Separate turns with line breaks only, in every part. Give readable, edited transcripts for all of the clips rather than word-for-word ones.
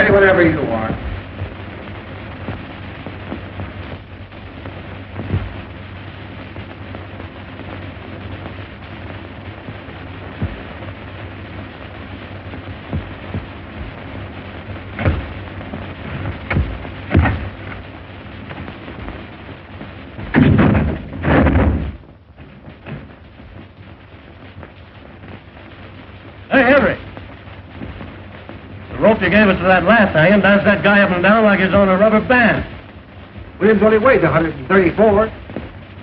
ready whenever you are.
Hey, Henry. The rope you gave us to that last hanging does that guy up and down like he's on a rubber band.
Williams only weighs 134.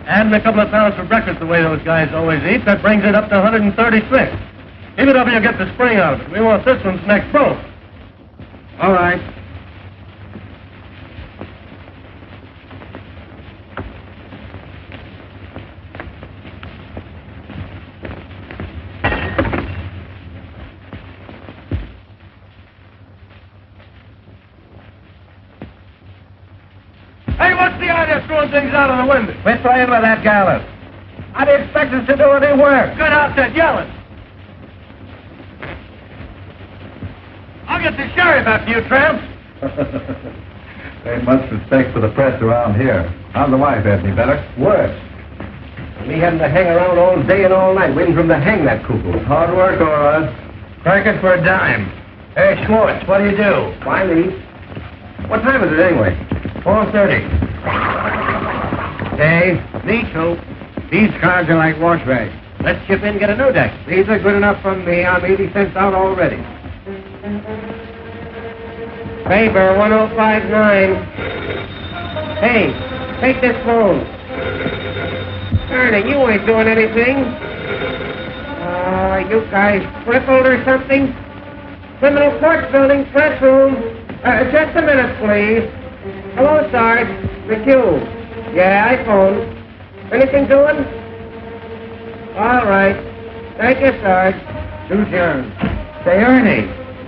Adding a couple of pounds for breakfast the way those guys always eat, that brings it up to 136. Keep it up and you'll get the spring out of it. We want this one's next broke.
All right.
Hey, what's the idea of throwing things out of the window?
Quit playing with that gallows. How do you expect us to do any work?
Good outfit, yelling. I'll get the sheriff after you, tramps.
Ain't much respect for the press around here. How's the wife, any better?
Worse. Me having to hang around all day and all night waiting for him to hang that cuckoo.
Hard work, all right.
Crack it for a dime. Hey, Schwartz, what do you do? Why leave? What time is it anyway? 4:30. Hey, me too. These cars are like wash rags. Let's chip in and get a new deck. These are good enough for me. I'm 80 cents out already. Paper 1059. Hey, take this phone. Ernie, you ain't doing anything. You guys crippled or something? Criminal Court Building, press room. Just a minute, please. Hello, Sarge. McHugh. Yeah, I phoned. Anything doing? All right. Thank you, Sarge. Do yours. Say, Ernie,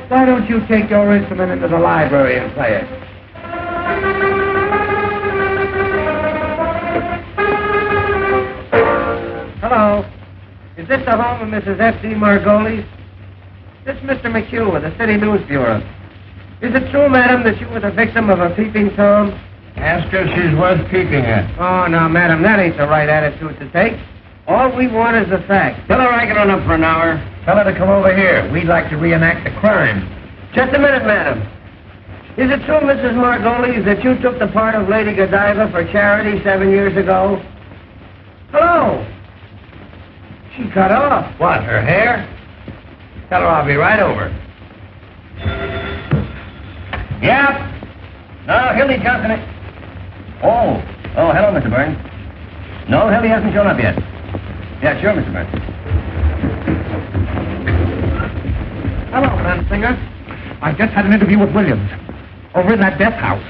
why don't you take your instrument into the library and play it? Hello. Is this the home of Mrs. F.D. Margolies? This is Mr. McHugh of the City News Bureau. Is it true, madam, that you were the victim of a peeping Tom?
Ask her if she's worth peeping at.
Oh, now, madam, that ain't the right attitude to take. All we want is the facts. Tell her I get on up for an hour. Tell her to come over here. We'd like to reenact the crime. Just a minute, madam. Is it true, Mrs. Margolies, that you took the part of Lady Godiva for charity 7 years ago? Hello. She cut off. What, her hair? Tell her I'll be right over.
Yep. No, Hildy Johnson. Oh, hello, Mr. Burns. No, Hildy hasn't shown up yet. Yeah, sure, Mr. Burns.
Hello, Mansinger. I just had an interview with Williams over in that death house.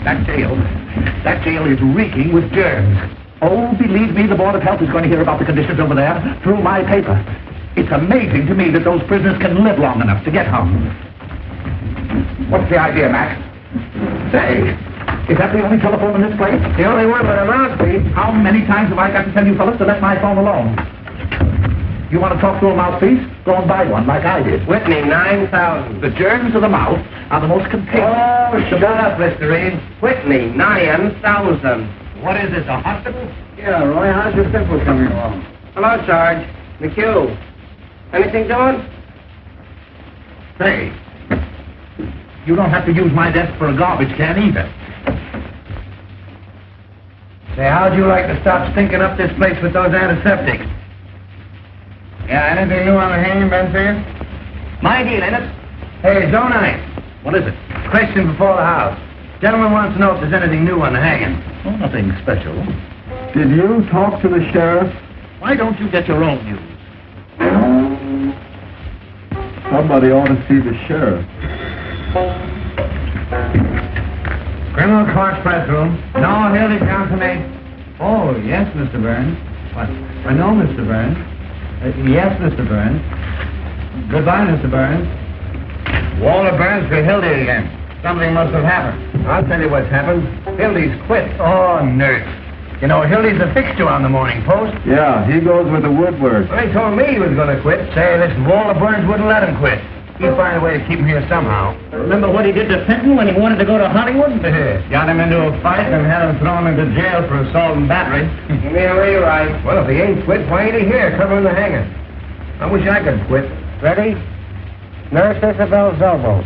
That jail is reeking with germs. Oh, believe me, the Board of Health is going to hear about the conditions over there through my paper. It's amazing to me that those prisoners can live long enough to get hung. What's the idea, Mac? Say, is that the only telephone in this place? The only one with a mouthpiece. How many times have I got to tell you fellas to let my phone alone? You want to talk to a mouthpiece? Go and buy one like I did. Whitney, 9,000. The germs of the mouth are the most contagious. Oh, shut up, Mr. Reed. Whitney, 9,000. What is this, a hospital? Yeah, Roy, how's your pimple coming along? Hello, Sarge. McHugh. Anything doing? Say, you don't have to use my desk for a garbage can either. Say, how'd you like to stop stinking up this place with those antiseptics? Yeah, anything new on the hanging, Bensinger? My deal, ain't it? Hey, Zone 9. What is it? Question before the house. Gentleman wants to know if there's anything new on the hanging.
Oh, nothing special. Did you talk to the sheriff?
Why don't you get your own news?
Somebody ought to see the sheriff.
Criminal Court press room. No, Hildy Johnson ain't. Oh, yes, Mr. Burns. What? No, Mr. Burns. Yes, Mr. Burns. Goodbye, Mr. Burns. Walter Burns for Hildy again. Something must have happened. I'll tell you what's happened. Hildy's quit. Oh, nurse. You know, Hildy's a fixture on the Morning Post.
Yeah, he goes with the Woodward.
Well, he told me he was going to quit. Say, this Walter Burns wouldn't let him quit.
He'd find a way to keep him here somehow.
Remember what he did to Fenton when he wanted to go to Hollywood?
Got him into a fight and had him thrown into jail for assault and battery.
Yeah, right.
Well, if he ain't quit, why ain't he here covering the hanging? I wish I could quit.
Ready? Nurse Isabel's elbow.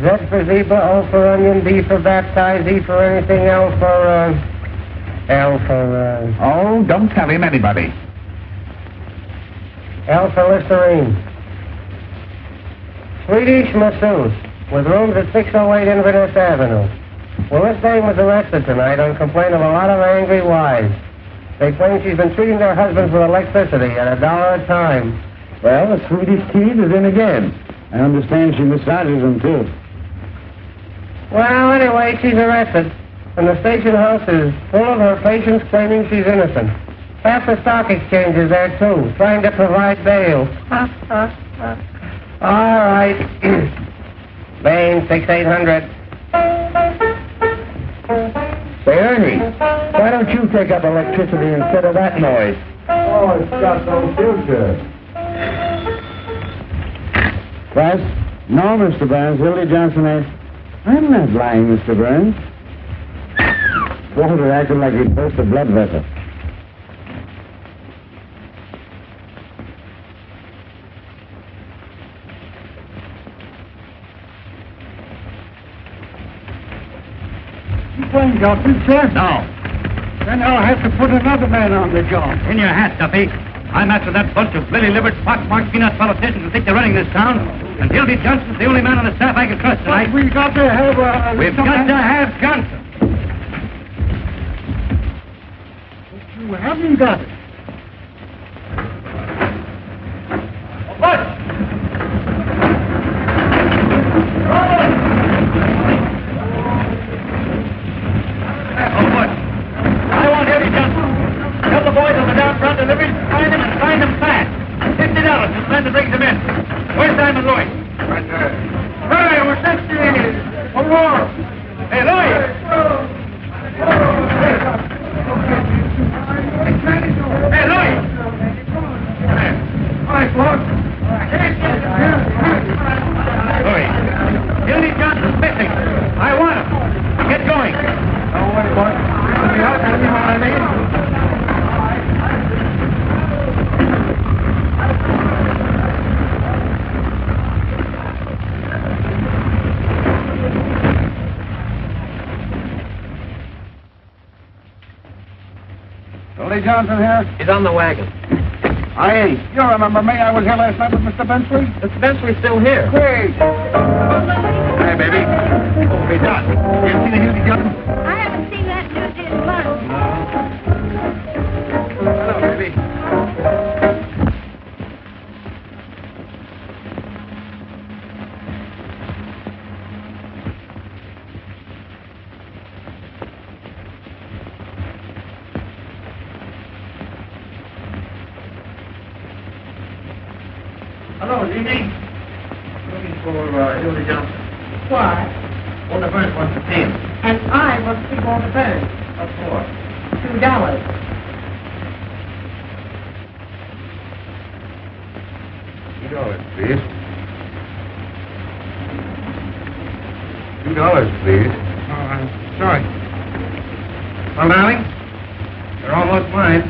Z for zebra, O for onion, B for baptize, E for anything, L for,
Oh, don't tell him anybody.
L for Listerine. Swedish masseuse, with rooms at 608 Inverness Avenue. Well, this dame was arrested tonight on complaint of a lot of angry wives. They claim she's been treating their husbands with electricity at $1 a time.
Well, the Swedish kid is in again. I understand she massages them, too.
Well, anyway, she's arrested, and the station house is full of her patients claiming she's innocent. Half the stock exchange is there, too, trying to provide bail. All right. Bain, 6800.
Say, Ernie, why don't you take up electricity instead of that noise?
Oh, it's got no future.
Yes? No, Mr. Burns. Hildy Johnson asked. I'm not lying, Mr. Burns. Walter acted like he'd burst a blood vessel.
You playing Johnson, sir?
No.
Then I'll have to put another man on the job.
In your hat, Duffy. I'm after that bunch of lily-livered, pox-marked peanut politicians who think they're running this town. And Hildy Johnson's the only man on the staff I can trust tonight.
But we've got to have
We've got to have Johnson.
You haven't got it.
What? Oh, what? I want Hildy Johnson. Tell the boys on the down front deliveries to find them and find them fast. $50 to send to bring them in. Where's Simon Louis? Right there. Hey, we're 60. For war. Hey, Louis! Hey, Louis! All right, Clark. Louis, Hildy Johnson's missing. I want him. Get going. Don't worry, boy. I'll be out. I'll be on my name.
Hildy Johnson here?
He's on the wagon.
Aye. You remember me? I was here last night with Mr. Bensley.
Mr. Bensley's still here.
Great.
Hey, baby. What have we done? You ever seen the Hildy Johnson?
I haven't seen that news in months.
Hello, baby. Hello, Jimmy. Looking for Hildy Johnson.
Why?
Walter Burns wants to see him.
And I want to see Walter Burns.
What for?
$2.
$2, please. $2, please.
Oh, I'm sorry. Well, darling, they're almost mine.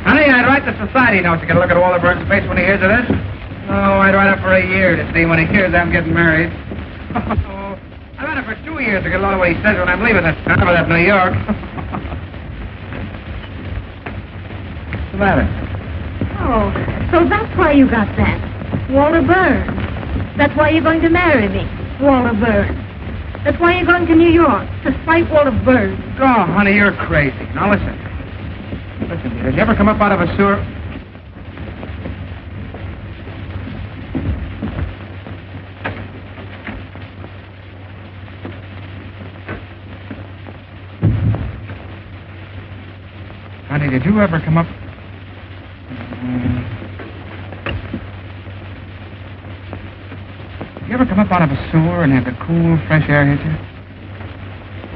Honey, I'd write the society note to get a look at Walter Burns' face when he hears of this. Oh, I'd write up for a year to see when he hears I'm getting married. Oh, I've had it for 2 years to get a load of what he says when I'm leaving this town for that New York. What's the matter?
Oh, so that's why you got that. Walter Burns. That's why you're going to marry me. Walter Burns. That's why you're going to New York, to fight Walter Burns.
Oh, honey, you're crazy. Now, listen. Listen, dear, has you ever come up out of a sewer? Honey, did you ever come up... Did you ever come up out of a sewer and have the cool, fresh air hit you?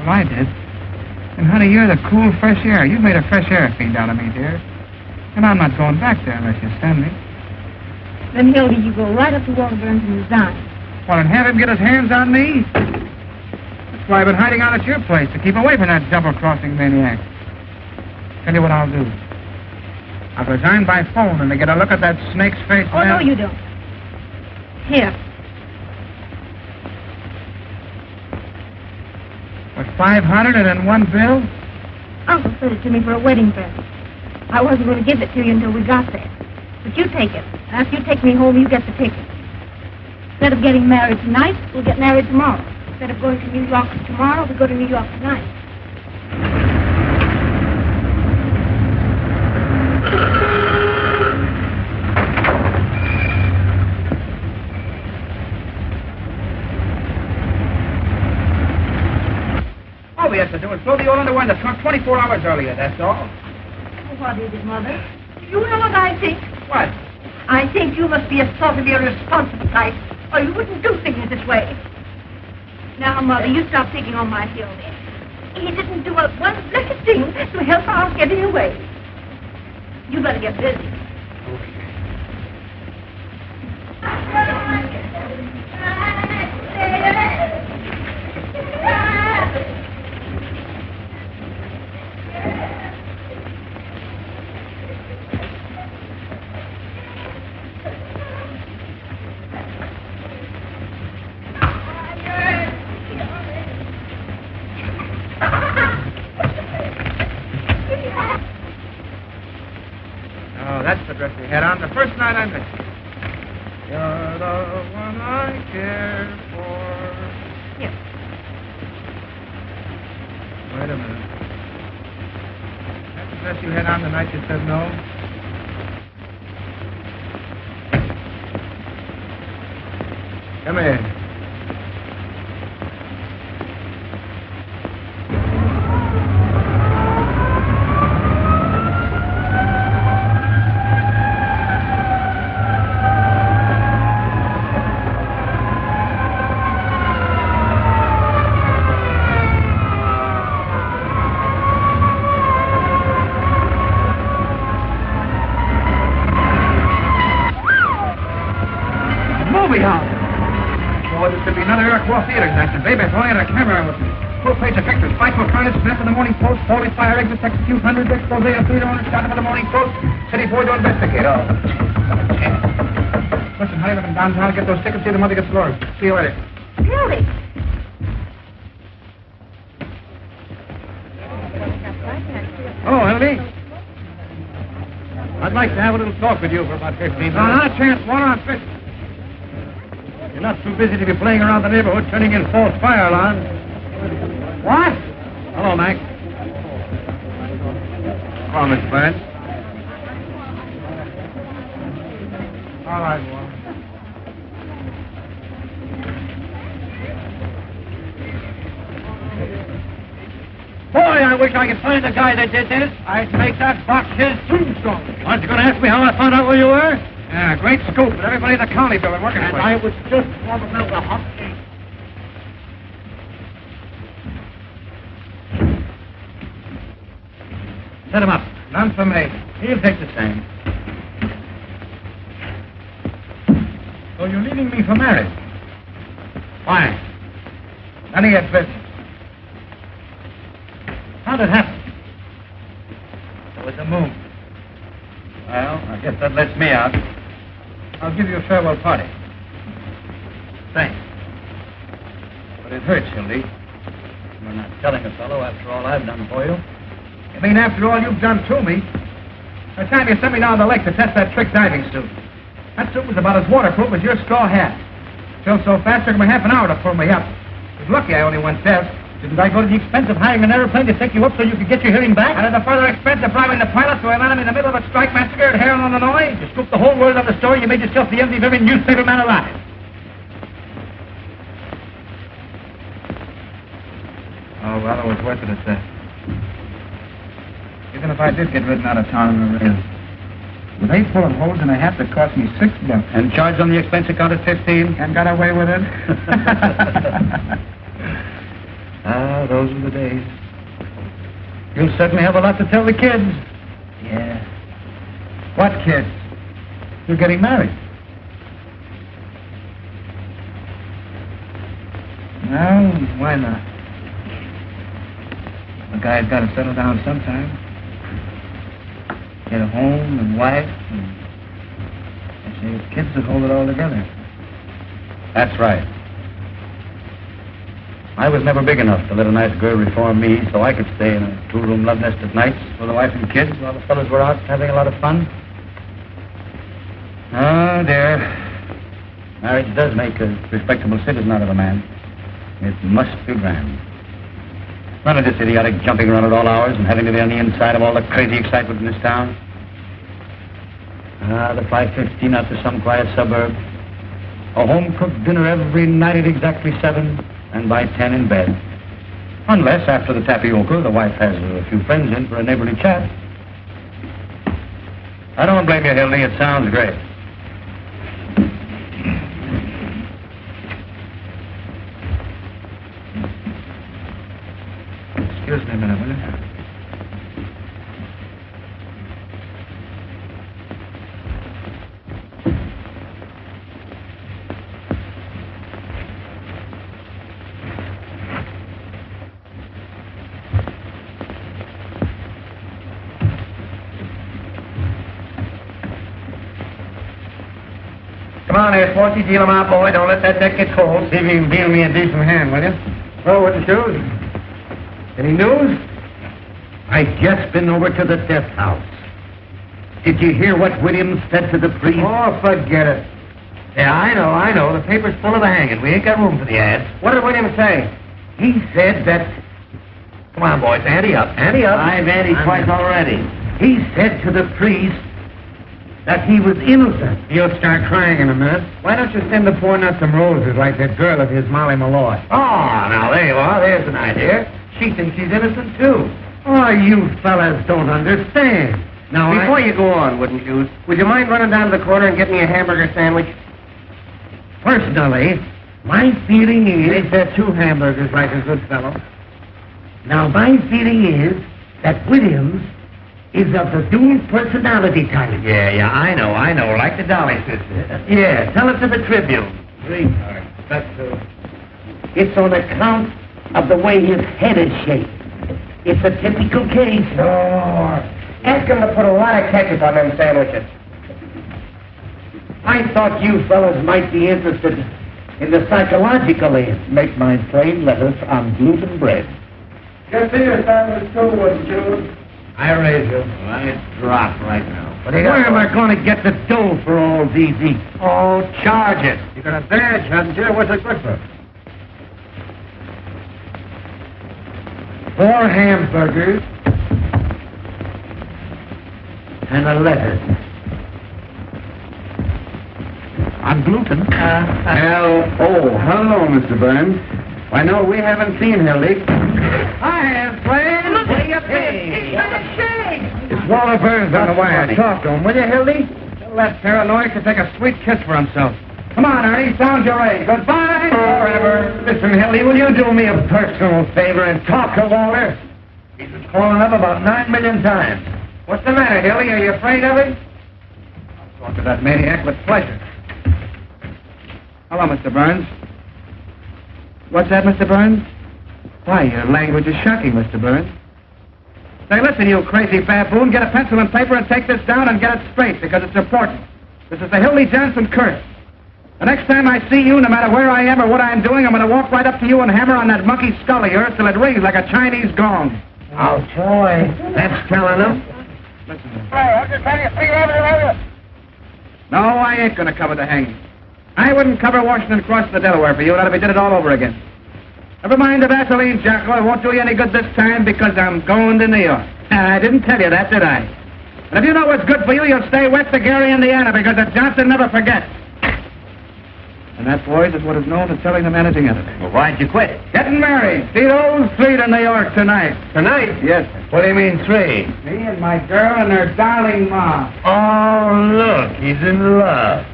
Well, I did. And, honey, you're the cool, fresh air. You've made a fresh air fiend out of me, dear. And I'm not going back there unless you send me.
Then, Hildy, you go right up to Walter Burns and resign.
Well, and have him get his hands on me? That's why I've been hiding out at your place, to keep away from that double-crossing maniac. Tell you what I'll do. I'll resign by phone and to get a look at that snake's face.
Oh, no, you don't. Here.
What, 500 and in one bill?
Uncle sent it to me for a wedding present. I wasn't going to give it to you until we got there. But you take it. And after you take me home, you get the ticket. Instead of getting married tonight, we'll get married tomorrow. Instead of going to New York tomorrow, we'll go to New York tonight.
All we have to do is blow the oil under the trunk 24 hours earlier, that's all.
What is it, Mother? You know what I think?
What?
I think you must be a sort of irresponsible type, or you wouldn't do things this way. Now, Mother, you stop picking on my Hildy. He didn't do one blessed thing to help our getting away. You better get busy.
Oh, that's the dress we had on the first night I met you. You're the one I care for.
Here.
Wait a minute. That's the dress you had on the night you said no? Come here. Theater action. Baby, if only had a camera with me. Full-page of pictures. Fight for Carnage, snap in the Morning Post, 40 fire exits, execute hundreds, expose of theater owners, shot up in the Morning Post, city boy to investigate. Oh. Listen, hurry up in downtown, get those tickets, see the mother gets Laura. See you later.
Hildy.
Oh, Hildy.
I'd like to have a little talk with you for about 15 minutes.
Not a chance, Walter, I'm fishing.
You're not too busy to be playing around the neighborhood turning in false fire alarms.
What?
Hello, Mac.
Come on, Mr. Burns. All right, Walter.
Boy, I wish I could find the guy that did this. I'd make that box his tombstone. Aren't you going to ask me how I found out where you were?
Yeah, great scoop. But everybody in the county bill and working
And
for
I
it.
was just warming up a hot cake. Set him up.
None for me.
He'll take the same. So you're leaving me for marriage? Why?
None of your business.
How'd it happen?
There was a moon.
Well, I guess that lets me out. I'll give you a farewell party. Thanks. But it hurts, Hildy. You're not telling a fellow after all I've done for you.
You mean after all you've done to me? The time you sent me down the lake to test that trick diving suit. That suit was about as waterproof as your straw hat. Filled so fast, it took me half an hour to pull me up. It was lucky I only went deaf.
Didn't I go to the expense of hiring an airplane to take you up so you could get your hearing back?
And at the further expense of bribing the pilot so I landed in the middle of a strike massacre at Harrow, Illinois?
You scooped the whole world on the story. You made yourself the envy of every newspaper man alive.
Oh, well, it was worth it at that. Even if I did get ridden out of town in the rain. With 8 bullet holes in a hat that cost me $6.
And charged on the expense account at 15.
And got away with it?
Ah, those were the days. You'll certainly have a lot to tell the kids.
Yeah.
What kids?
You're getting married.
Well, why not? A guy's got to settle down sometime. Get a home and wife, and I say his kids will hold it all together. That's right. I was never big enough to let a nice girl reform me so I could stay in a two-room love nest at nights with a wife and kids while the fellas were out having a lot of fun. Oh, dear. Marriage does make a respectable citizen out of a man. It must be grand. None of this idiotic jumping around at all hours and having to be on the inside of all the crazy excitement in this town. The 5:15 out to some quiet suburb. A home-cooked dinner every night at exactly 7, and by 10 in bed. Unless, after the tapioca, the wife has a few friends in for a neighborly chat. I don't blame you, Hildy. It sounds great. Excuse me a minute, will you?
Come on there, Sporty. Deal 'em out, boy. Don't let that deck get cold.
See if you can deal me a decent hand, will you?
Well, what the shoes? Any news?
I just been over to the death house. Did you hear what Williams said to the priest?
Oh, forget it. Yeah, I know. The paper's full of the hanging. We ain't got room for the ads. What did William say?
He said that...
Come on, boys. Ante up. Ante up.
I've anted twice already. He said to the priest that he was innocent.
You'll start crying in a minute. Why don't you send the poor nut some roses like that girl of his, Molly Malloy? Oh, now there you are. There's an idea. She thinks he's innocent, too.
Oh, you fellas don't understand. Now,
Before you go on, would you mind running down to the corner and getting me a hamburger sandwich?
personally, my feeling is...
Is there 2 hamburgers like a good fellow?
Now, my feeling is that Williams is of the doomed personality type.
Yeah, I know. Like the Dolly sister.
Yeah, tell it to the Tribune.
Sweetheart. That's
It's on account of the way his head is shaped. It's a typical case.
No. Ask him to put a lot of ketchup on them sandwiches.
I thought you fellas might be interested in the psychological end. Make my plain lettuce on gluten bread.
Just see your sandwich too, wouldn't you? I raise you.
I'd drop right now.
Where
am I going to get the dough for all these eats?
Oh, charge it. You got a badge, haven't you? What's it good for?
4 hamburgers and a lettuce. On gluten.
Hello, Mr. Burns. Why, no, we haven't seen Hildy.
Hi, friend. What do you think?
It's Walter Burns on the wire. Talk to him, will you, Hildy? Tell that paranoid to take a sweet kiss for himself. Come on, Ernie, sound your A. Goodbye forever. Listen, Hildy, will you do me a personal favor and talk to Walter? He's been calling up about 9 million times. What's the matter, Hildy? Are you afraid of him? I'll talk to that maniac with pleasure. Hello, Mr. Burns. What's that, Mr. Burns? Why, your language is shocking, Mr. Burns. Say, listen, you crazy baboon, get a pencil and paper and take this down and get it straight, because it's important. This is the Hildy Johnson curse. The next time I see you, no matter where I am or what I'm doing, I'm going to walk right up to you and hammer on that monkey skull of yours till it rings like a Chinese gong.
Oh, boy. That's telling him.
Listen.
Hey, I'm just trying to figure out what
No, I ain't going to cover the hanging. I wouldn't cover Washington crossing the Delaware for you. That'll be did it all over again. Never mind the Vaseline, Jocko. It won't do you any good this time because I'm going to New York. I didn't tell you that, did I? And if you know what's good for you, you'll stay west of Gary, Indiana, because the Johnson never forgets. And that, boys, is what is known as telling them anything of it.
Well, why'd you quit?
Getting married. See those 3 to New York tonight.
Tonight?
Yes, sir.
What do you mean 3?
Me and my girl and her darling ma.
Oh, look, he's in love.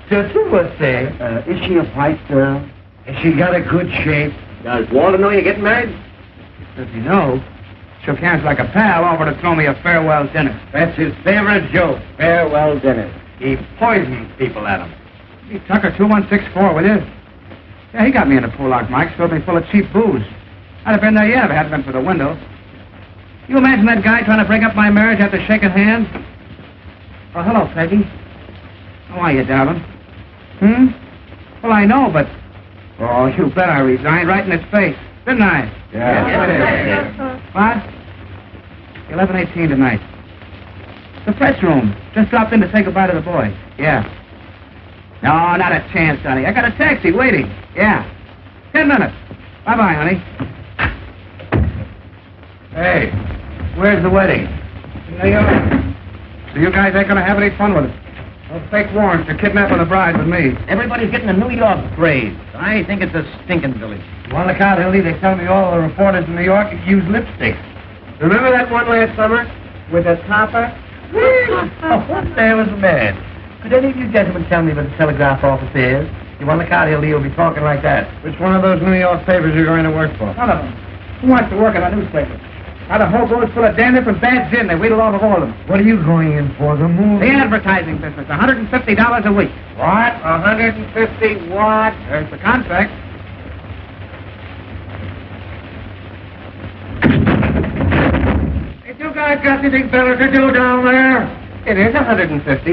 Just what's say?
Is she a white girl? Has she got a good shape?
Does Walter know you're getting married?
Does he know? Shook hands like a pal, offered to throw me a farewell dinner.
That's his favorite joke, farewell dinner.
He poisons people at him. Hey, Tucker, 2164, will you? Yeah, he got me in a Pollock, Mike. Filled me full of cheap booze. I'd have been there yet if it hadn't been for the window. You imagine that guy trying to break up my marriage after shaking hands? Oh, hello, Peggy. How are you, darling? Well, I know, but... Oh, you bet I resigned right in his face. Didn't I?
Yeah.
What? 11:18 tonight. The press room. Just dropped in to say goodbye to the boys. Yeah. No, not a chance, honey. I got a taxi waiting. Yeah. 10 minutes. Bye-bye, honey.
Hey, where's the wedding?
In New York. So you guys ain't gonna have any fun with it. No fake warrants for kidnapping the bride with me.
Everybody's getting a New York praise. I think it's a stinking village.
On the count, Hildy, they tell me all the reporters in New York use lipstick. Remember that one last summer with a topper? What there was the man? Could any of you gentlemen tell me where the telegraph office is? You want the count, Hildy, you'll be talking like that.
Which one of those New York papers are you going to work for? None of them. Who wants to work in a newspaper? Got a whole boat full of dandruff and bad gin. They wheedle off of all of them.
What are you going in for, the movie?
The advertising business, $150 a week.
What? 150 what?
There's the contract. If you guys got anything better to do down there?
It is 150.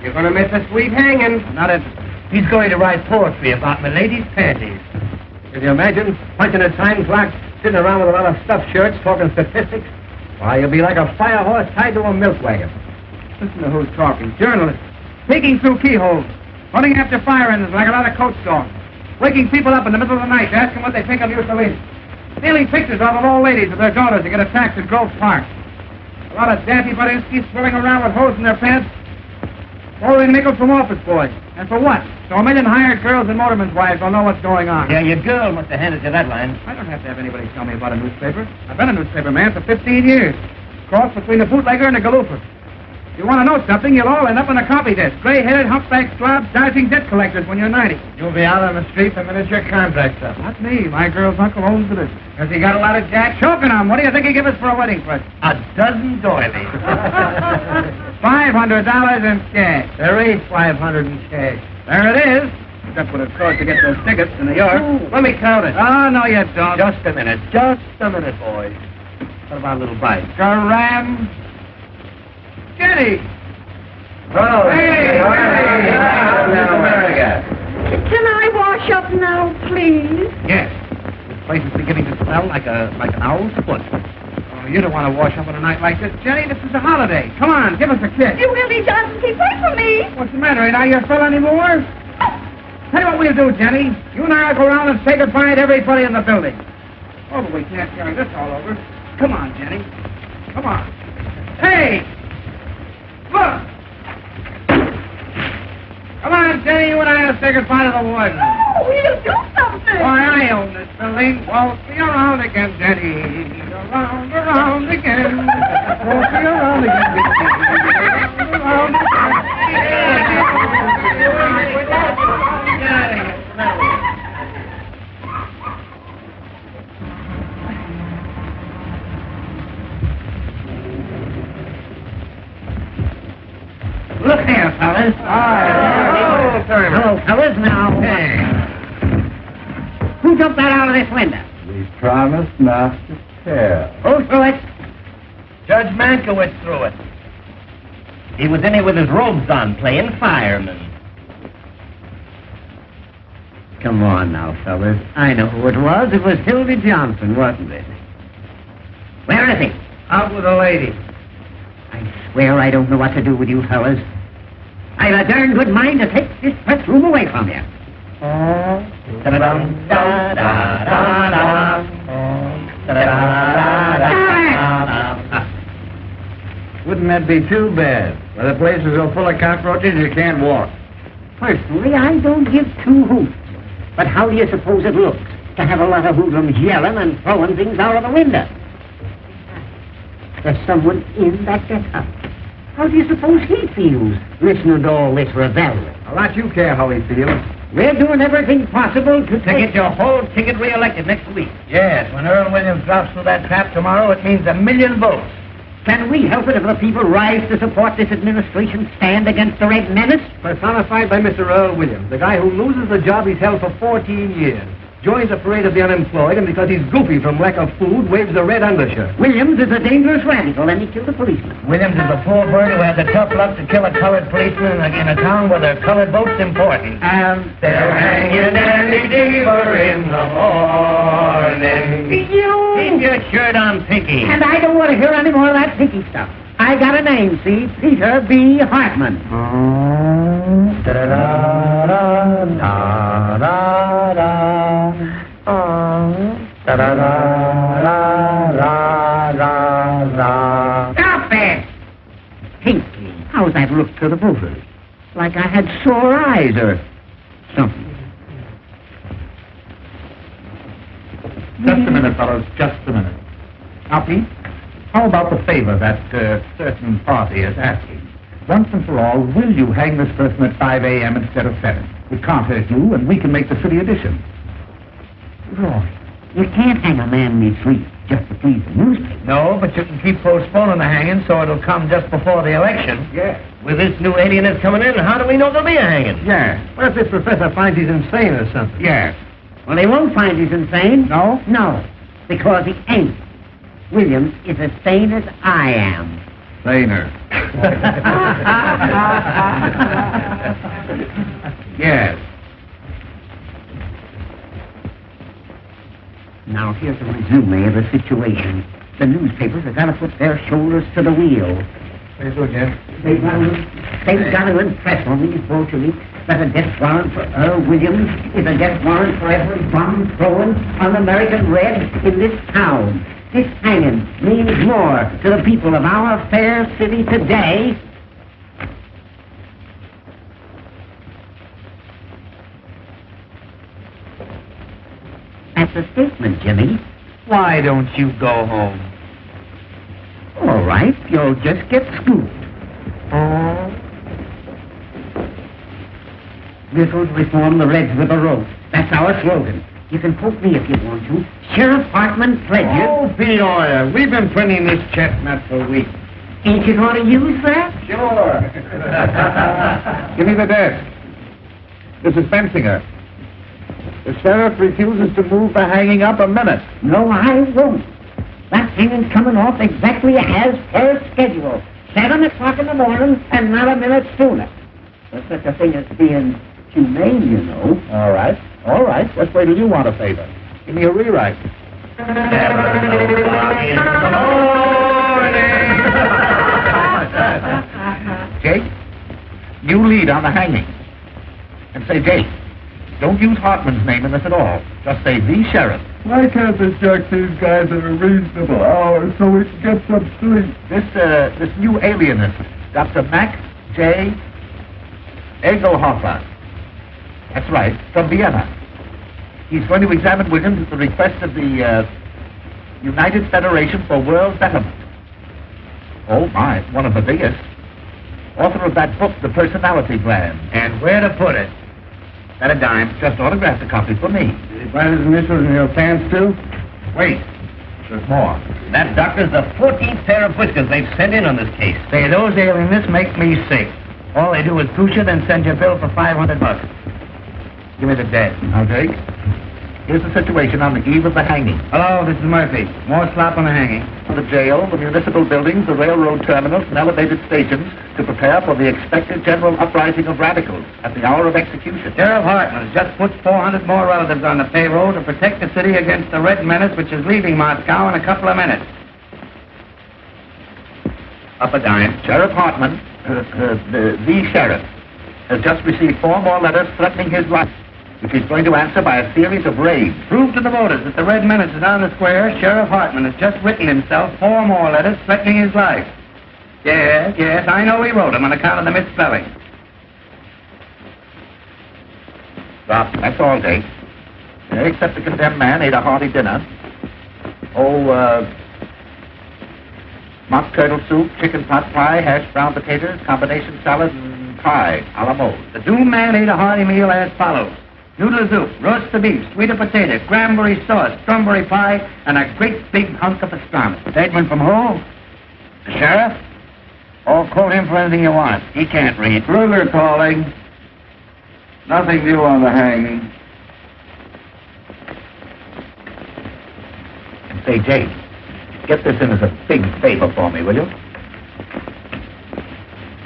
You're going to miss a sweet hanging.
Not interested.
He's going to write poetry about my lady's panties. Can you imagine punching a time clock, sitting around with a lot of stuffed shirts, talking statistics? Why, you'll be like a fire horse tied to a milk wagon.
Listen to who's talking. Journalists. Peeking through keyholes. Running after fire engines like a lot of coach dogs. Waking people up in the middle of the night to ask them what they think of Mussolini. Stealing pictures off of old ladies with their daughters to get attacked at Grove Park. A lot of daffy Budinsky swirling around with hose in their pants. Borrowing nickels from office boys. And for what? So a million hired girls and motormen's wives will know what's going on.
Yeah, your girl must have handed you that line.
I don't have to have anybody tell me about a newspaper. I've been a newspaper man for 15 years. Cross between a bootlegger and a galooper. If you want to know something, you'll all end up on a copy desk. Gray-headed, humpback slobs, dodging debt collectors when you're 90.
You'll be out on the street the minute your contract's up.
Not me. My girl's uncle owns the business.
Has he got a lot of jacks?
Choking on. What do you think he give us for a wedding present?
A dozen doilies.
$500 in cash.
There ain't 500 in cash.
There it is. That's what it cost to get those tickets to New York.
Ooh, let me count it.
Oh, no, you don't.
Just a minute, boys. What about a little bite?
Garam. Jenny.
Oh,
Hey!
America.
Can I wash up now, please?
Yes. This place is beginning to smell like an owl's foot. Oh, you don't want to wash up on a night like this, Jenny. This is a holiday. Come on, give us a kiss.
You Hildy Johnson, keep away from me.
What's the matter? Ain't I your fella anymore? Tell you what we'll do, Jenny. You and I will go around and say goodbye to everybody in the building. Oh, but we can't carry this all over. Come on, Jenny. Come on. Hey! Look! Come on, Jenny, you and I will say goodbye to the warden.
Oh, we'll do something.
Why, I own this building. Waltz me around again, Jenny. Around again. Waltz me around again, Jenny. Around
Look here, fellas. Hello, fellas. Now, who jumped that out of this window?
We promised not to tell.
Who threw it?
Judge Mankiewicz threw it.
He was in here with his robes on, playing fireman. Come on now, fellas. I know who it was. It was Hildy Johnson, wasn't it? Where is he?
Out with a lady.
I swear I don't know what to do with you fellas. I've a darn good mind to take this press room away from you. Da-da-dum, da-da-da-da. Da-da-da-da-da.
Wouldn't that be too bad? Well, the place is so full of cockroaches you can't walk.
Personally, I don't give two hoots. But how do you suppose it looks to have a lot of hoodlums yelling and throwing things out of the window? There's someone in that get-up. How do you suppose he feels listening to all this revelry?
A lot you care how he feels.
We're doing everything possible to
get your whole ticket re-elected next week.
Yes, when Earl Williams drops through that trap tomorrow, it means 1,000,000 votes.
Can we help it if the people rise to support this administration, stand against the Red Menace?
Personified by Mr. Earl Williams, the guy who loses the job he's held for 14 years. Joins the parade of the unemployed, and because he's goofy from lack of food, waves the red undershirt.
Williams is a dangerous radical, and he killed a policeman.
Williams is a poor bird who had the tough luck to kill a colored policeman in a town where the colored vote's important.
And
they'll hang you Dandy Deaver in the morning.
Keep your shirt on, Pinky.
And I don't want to hear any more of that pinky stuff. I got a name, see? Peter B. Hartman. Stop it! Pinky, how's that look to the voters? Like I had sore eyes or something.
Just a minute, fellows, just a minute. Now, Pete, how about the favor that certain party is asking? Once and for all, will you hang this person at 5 a.m. instead of 7? It can't hurt you, and we can make the city edition.
Roy, you can't hang a man in his sleep just to please the newspaper.
No, but you can keep postponing the hanging so it'll come just before the election.
Yes.
With this new alienist coming in, how do we know there'll be a hanging?
Yes.
What if this professor finds he's insane or something?
Yes.
Well, they won't find he's insane.
No?
No, because he ain't. Williams is as sane as I am.
Saner. Yes.
Now, here's a resume of the situation. The newspapers have got to put their shoulders to the wheel.
Very good, Jim.
They've got to impress on these Bolsheviks that a death warrant for Earl Williams is a death warrant for every bomb thrown on American Red in this town. This hanging means more to the people of our fair city today. That's a statement, Jimmy.
Why don't you go home?
All right, you'll just get scooped. This'll reform the Reds with a rope. That's our slogan. You can quote me if you want to. Sheriff Hartman pledges...
Oh, Pete Oyer, we've been printing this chestnut for weeks.
Ain't you going to use that?
Sure. Give me the desk. This is Bensinger. The sheriff refuses to move the hanging up a minute.
No, I won't. That hanging's coming off exactly as per schedule. 7 o'clock in the morning and not a minute sooner. There's such a thing as being humane, you know.
All right. All right. Just wait till you want a favor. Give me a rewrite. Jake, you lead on the hanging. And say, Jake, don't use Hartman's name in this at all. Just say the sheriff.
Why can't they check these guys at a reasonable hour so we can get some sleep?
This new alienist, Dr. Max J. Egelhofer. That's right, from Vienna. He's going to examine Williams at the request of the United Federation for World Betterment. Oh, my, one of the biggest. Author of that book, The Personality Plan.
And where to put it?
At a dime, just autographed a copy for me.
Did he write his initials in your pants, too?
Wait, there's more.
That doctor's the 14th pair of whiskers they've sent in on this case.
Say, those alienists make me sick. All they do is push you, then send you a bill for $500. Give me the desk.
Now, Jake, here's the situation on the eve of the hanging.
Hello, this is Murphy. More slap on the hanging.
The jail, the municipal buildings, the railroad terminals, and elevated stations to prepare for the expected general uprising of radicals at the hour of execution.
Sheriff Hartman has just put 400 more relatives on the payroll to protect the city against the Red Menace, which is leaving Moscow in a couple of minutes.
Up a dime. Sheriff Hartman, the sheriff, has just received 4 more letters threatening his life, which he's going to answer by a series of raids.
Prove to the voters that the Red Menace is on the square. Sheriff Hartman has just written himself 4 more letters threatening his life. Yes, I know he wrote them on account of the misspelling.
Drop. That's all, Jake. Except the condemned man ate a hearty dinner. Mock turtle soup, chicken pot pie, hashed brown potatoes, combination salad, and
pie a la mode. The doomed man ate a hearty meal as follows. Noodle soup, roast the beef, sweet potato, cranberry sauce, strawberry pie, and a great big hunk of pastrami. Statement from who? The sheriff? Oh, quote him for anything you want. He can't read.
Kruger calling. Nothing new on the hanging.
Say, Jake, get this in as a big favor for me, will you?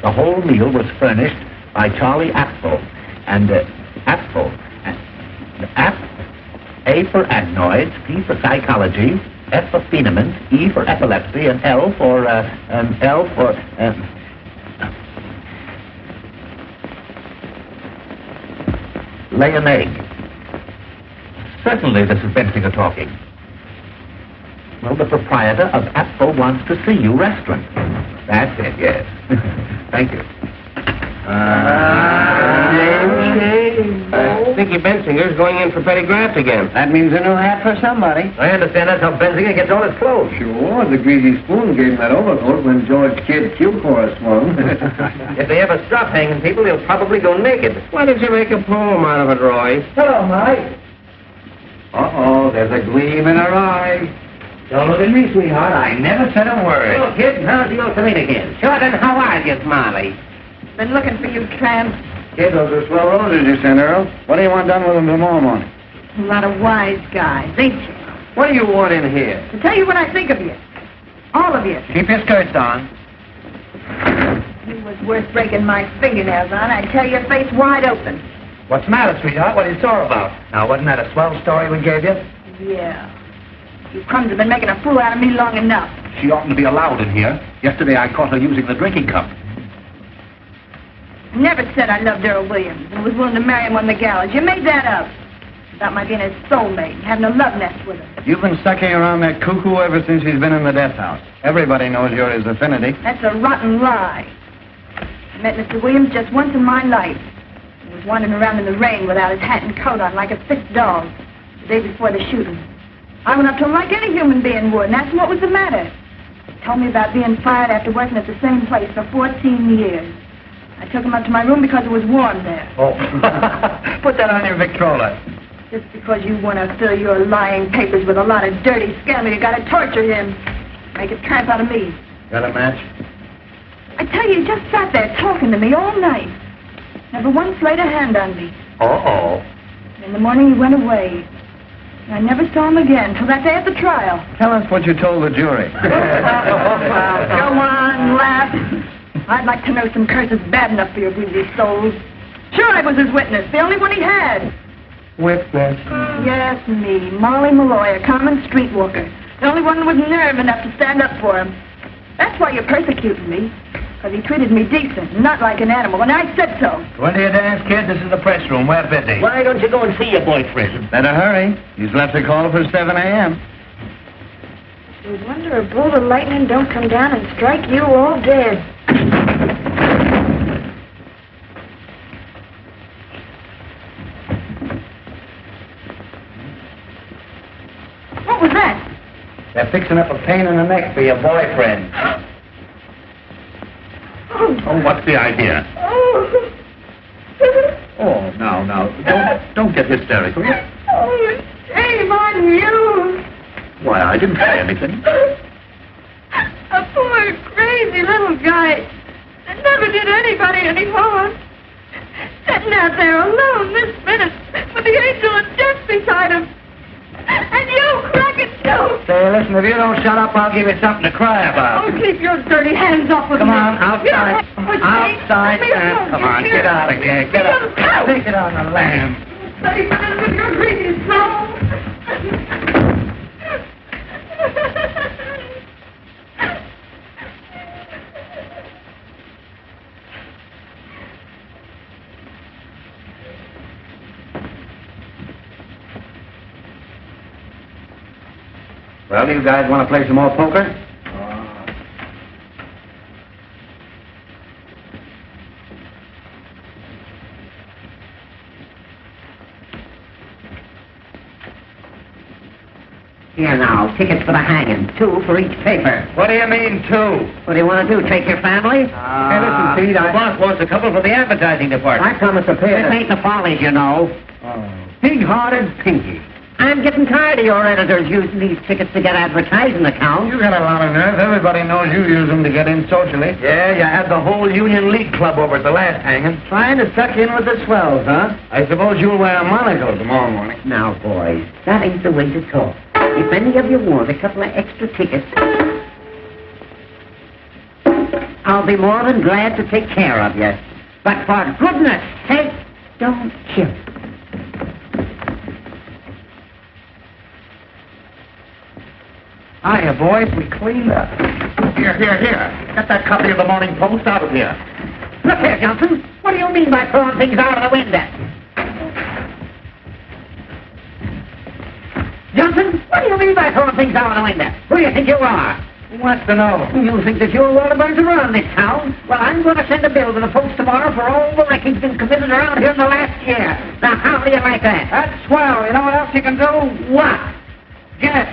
The whole meal was furnished by Charlie Apfel, and Apfel, A for adenoids, P for psychology, F for phenomenon, E for epilepsy, and L for lay an egg. Certainly, this is Bensinger talking. Well, the proprietor of Apfel wants to see you restaurant. That's it, yes. Thank you.
Dickie Bensinger's going in for petty graft again.
That means a new hat for somebody.
I understand that's how Bensinger gets all his clothes.
Sure, the greasy spoon gave him that overcoat when George Kidd Q-Chorus swung.
If they ever stop hanging people, they'll probably go naked. Why did you make a poem out of it, Roy?
Hello, Mike.
Uh-oh, there's a gleam in her eye.
Don't look at me, sweetheart. I never said a word.
Oh, kid, how's the old tomato again?
Sure, then how are you, Molly?
Been looking for you, tramp.
Kid, those are swell roses you sent, Earl. What do you want done with them tomorrow morning?
A lot of wise guys, ain't you?
What do you want in here?
To tell you what I think of you. All of you.
Keep your skirts on.
You was worth breaking my fingernails on. I'd tear your face wide open.
What's the matter, sweetheart? What are you sore about? Now, wasn't that a swell story we gave you?
Yeah. You crumbs have been making a fool out of me long enough.
She oughtn't to be allowed in here. Yesterday I caught her using the drinking cup.
Never said I loved Earl Williams and was willing to marry him on the gallows. You made that up. About my being his soulmate and having a love nest with him.
You've been sucking around that cuckoo ever since he's been in the death house. Everybody knows you're his affinity.
That's a rotten lie. I met Mr. Williams just once in my life. He was wandering around in the rain without his hat and coat on like a sick dog the day before the shooting. I went up to him like any human being would and asked him what was the matter. He told me about being fired after working at the same place for 14 years. I took him up to my room because it was warm there.
Oh, put that on your Victrola.
Just because you want to fill your lying papers with a lot of dirty scandal, you got to torture him. Make a tramp out of me.
Got a match?
I tell you, he just sat there talking to me all night. Never once laid a hand on me.
Uh-oh.
In the morning, he went away. I never saw him again till that day at the trial.
Tell us what you told the jury.
Go on, laugh. I'd like to know some curses bad enough for your greasy souls. Sure, I was his witness, the only one he had.
Witness.
Yes, me, Molly Malloy, a common streetwalker. The only one with nerve enough to stand up for him. That's why you're persecuting me. Because he treated me decent, not like an animal, and I said so.
When do you dance, kid? This is the press room. We're busy.
Why don't you go and see your boyfriend?
Better hurry. He's left a call for 7 a.m.
You wonder a bolt of lightning don't come down and strike you all dead. What was that?
They're fixing up a pain in the neck for your boyfriend.
Oh, what's the idea? Oh, now, don't get hysterical.
Oh, shame on you.
Why, I didn't say anything.
A poor, crazy little guy that never did anybody any harm. Sitting out there alone this minute with the angel of death beside him. And you cracking too.
Say, listen, if you don't shut up, I'll give you something to cry about.
Oh, keep your dirty hands off of me.
Come on, outside. Outside,
Let me
Sam.
alone.
Come on, get out of here. Get up. Take it on the lamb.
Stay with your greedy soul.
Well, do you guys want to play some more poker?
Here now, tickets for the hanging. 2 for each paper.
What do you mean, 2?
What do you want to do, take your family?
Hey, listen, Pete,
The boss wants a couple for the advertising department.
I promised to pay
This ain't the Follies, you know.
Pig-hearted Pinky.
I'm getting tired of your editors using these tickets to get advertising accounts.
You got a lot of nerve. Everybody knows you use them to get in socially.
Yeah, you had the whole Union League Club over at the last hanging.
Trying to suck in with the swells, huh?
I suppose you'll wear a monocle tomorrow morning.
Now, boys, that ain't the way to talk. If any of you want a couple of extra tickets, I'll be more than glad to take care of you. But for goodness sake, don't kill.
Hiya, boys. We cleaned up. Here. Get that copy of the Morning Post out of here.
Look here, Johnson. What do you mean by throwing things out of the window? Johnson, what do you mean by throwing things out of the window? Who do you think you are?
Who wants to know?
You think that you're Waterburns around this town? Well, I'm going to send a bill to the Post tomorrow for all the wrecking's been committed around here in the last year. Now, how do you like that?
That's swell. You know what else you can do?
What? Guess.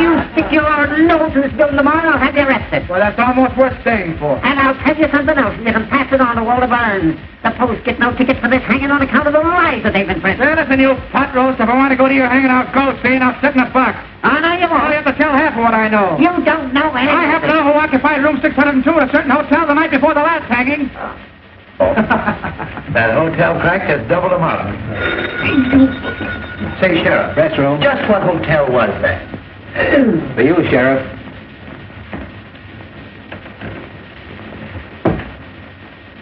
You stick your nose in this bill tomorrow, I'll have you arrested.
Well, that's almost worth staying for.
And I'll tell you something else, and you can pass it on to Walter Burns. The Post get no tickets for this hanging on account of the lies that they've been printing.
Hey, listen, you pot roast. If I want to go to your hanging out, go, see, and I'll sit in a box.
Oh, no, you
Oh,
won't.
you have to tell half of what I know.
You don't know anything.
I happen to know who occupied room 602 at a certain hotel the night before the last hanging.
That hotel crack has doubled them up. Say, Sheriff.
Press room.
Just what hotel was that? For you, Sheriff.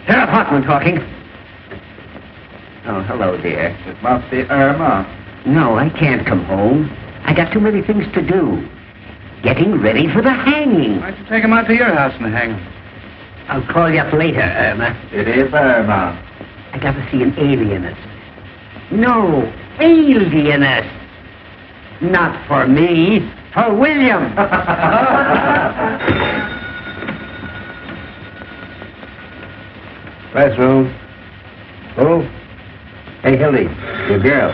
Sheriff Hoffman talking. Oh, hello, dear.
It must be Irma.
No, I can't come home. I got too many things to do. Getting ready for the hanging.
Why don't you take him out to your house and hang him?
I'll call you up later, Irma.
It is Irma.
I got to see an alienist. No, alienist. Not for me, for William.
Press room. Who? Hey, Hildy, your girl.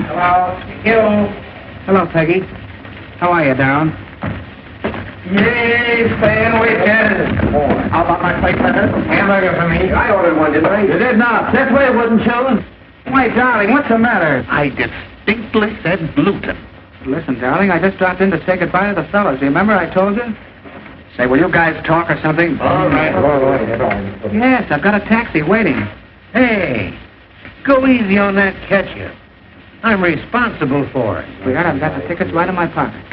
Hello. You. Hello, Peggy. How are you, Darren?
Yay, staying weekend.
How about my plate letter?
Hamburger for me. I ordered one, didn't I?
You did not. That way it wasn't chosen.
Why, darling, what's the matter?
I distinctly said gluten.
Listen, darling, I just dropped in to say goodbye to the fellas. Remember I told you? Say, will you guys talk or something?
All right.
Yes, I've got a taxi waiting.
Hey, go easy on that catcher. I'm responsible for it.
Sweetheart, I've got the tickets right in my pocket.